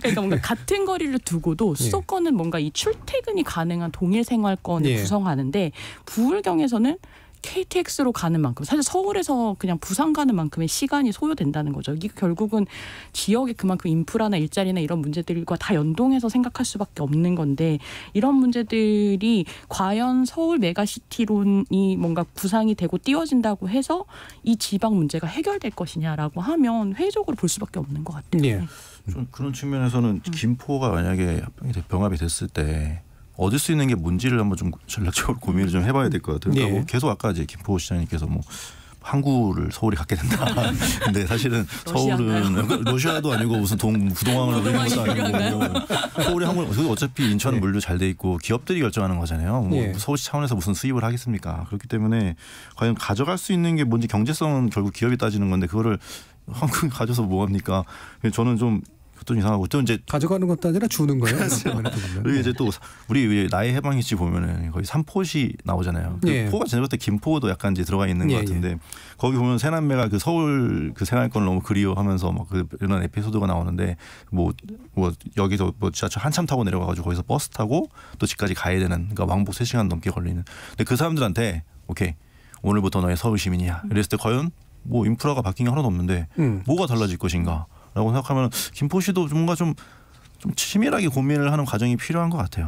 그러니까 뭔가 같은 거리를 두고도 수도권은 뭔가 이 출퇴근이 가능한 동일 생활권을 구성하는데 부울경에서는 KTX로 가는 만큼 사실 서울에서 그냥 부산 가는 만큼의 시간이 소요된다는 거죠. 이게 결국은 지역에 그만큼 인프라나 일자리나 이런 문제들과 다 연동해서 생각할 수밖에 없는 건데 이런 문제들이 과연 서울 메가시티론이 뭔가 구상이 되고 띄워진다고 해서 이 지방 문제가 해결될 것이냐라고 하면 회의적으로 볼 수밖에 없는 것 같아요. 좀 그런 측면에서는 김포가 만약에 병합이 됐을 때 얻을 수 있는 게 뭔지를 한번 좀 전략적으로 고민을 좀 해봐야 될 것 같아요. 그러니까 뭐 계속 아까 이제 김포 시장님께서 뭐 항구를 서울이 갖게 된다. 근데 사실은 서울은 러시아도 아니고 무슨 부동항을 노리는 것도 아니고 서울이 항구 어차피 인천은 물류 잘 돼 있고 기업들이 결정하는 거잖아요. 뭐 서울시 차원에서 무슨 수입을 하겠습니까? 그렇기 때문에 과연 가져갈 수 있는 게 뭔지 경제성은 결국 기업이 따지는 건데 그거를 항구 가져서 뭐 합니까? 저는 좀 또 이상하고 또 이제 가져가는 것도 아니라 주는 거예요. 그리고 이제 또 우리 나의 해방일지 보면은 거기 삼포시 나오잖아요. 그 포가 제가 볼 때 김포도 약간 이제 들어가 있는 것 같은데 거기 보면 새남매가 그 서울 그 생활권을 너무 그리워하면서 막 그 이런 에피소드가 나오는데 뭐 여기서 뭐 지하철 한참 타고 내려가가지고 거기서 버스 타고 또 집까지 가야 되는 그러니까 왕복 3시간 넘게 걸리는. 근데 그 사람들한테 오케이 오늘부터 너의 서울 시민이야. 이랬을 때 과연 뭐 인프라가 바뀐 게 하나도 없는데 뭐가 달라질 것인가? 라고 생각하면 김포시도 뭔가 좀 치밀하게 고민을 하는 과정이 필요한 것 같아요.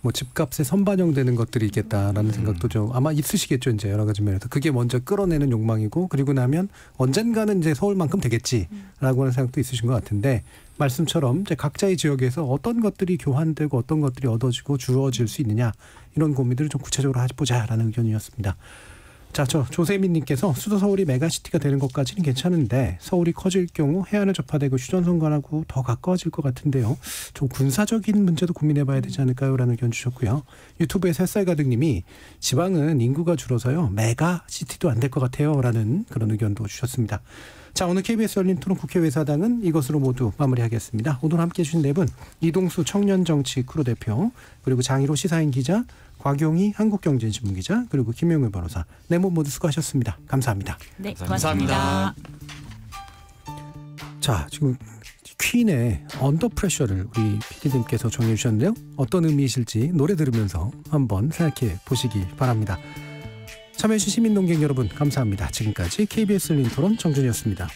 뭐 집값에 선반영되는 것들이 있겠다라는 생각도 좀 아마 있으시겠죠. 이제 여러 가지 면에서 그게 먼저 끌어내는 욕망이고 그리고 나면 언젠가는 이제 서울만큼 되겠지라고 하는 생각도 있으신 것 같은데 말씀처럼 이제 각자의 지역에서 어떤 것들이 교환되고 어떤 것들이 얻어지고 주어질 수 있느냐 이런 고민들을 좀 구체적으로 해보자라는 의견이었습니다. 자, 조세민님께서 수도 서울이 메가시티가 되는 것까지는 괜찮은데 서울이 커질 경우 해안을 접하되고 휴전선관하고 더 가까워질 것 같은데요. 좀 군사적인 문제도 고민해봐야 되지 않을까요? 라는 의견 주셨고요. 유튜브에 새쌀가득님이 지방은 인구가 줄어서요. 메가시티도 안 될 것 같아요. 라는 그런 의견도 주셨습니다. 자, 오늘 KBS 열린 토론 국회외사당은 이것으로 모두 마무리하겠습니다. 오늘 함께해 주신 네 분 이동수 청년정치 크루 대표 그리고 장희로 시사인 기자 곽용희 한국경제신문 기자 그리고 김영일 변호사 네 분 모두 수고하셨습니다. 감사합니다. 네, 고맙습니다. 자, 지금 퀸의 언더 프레셔를 우리 PD님께서 정해 주셨는데요. 어떤 의미이실지 노래 들으면서 한번 생각해 보시기 바랍니다. 참여해주신 시민농객 여러분 감사합니다. 지금까지 KBS 열린 토론 정준이었습니다.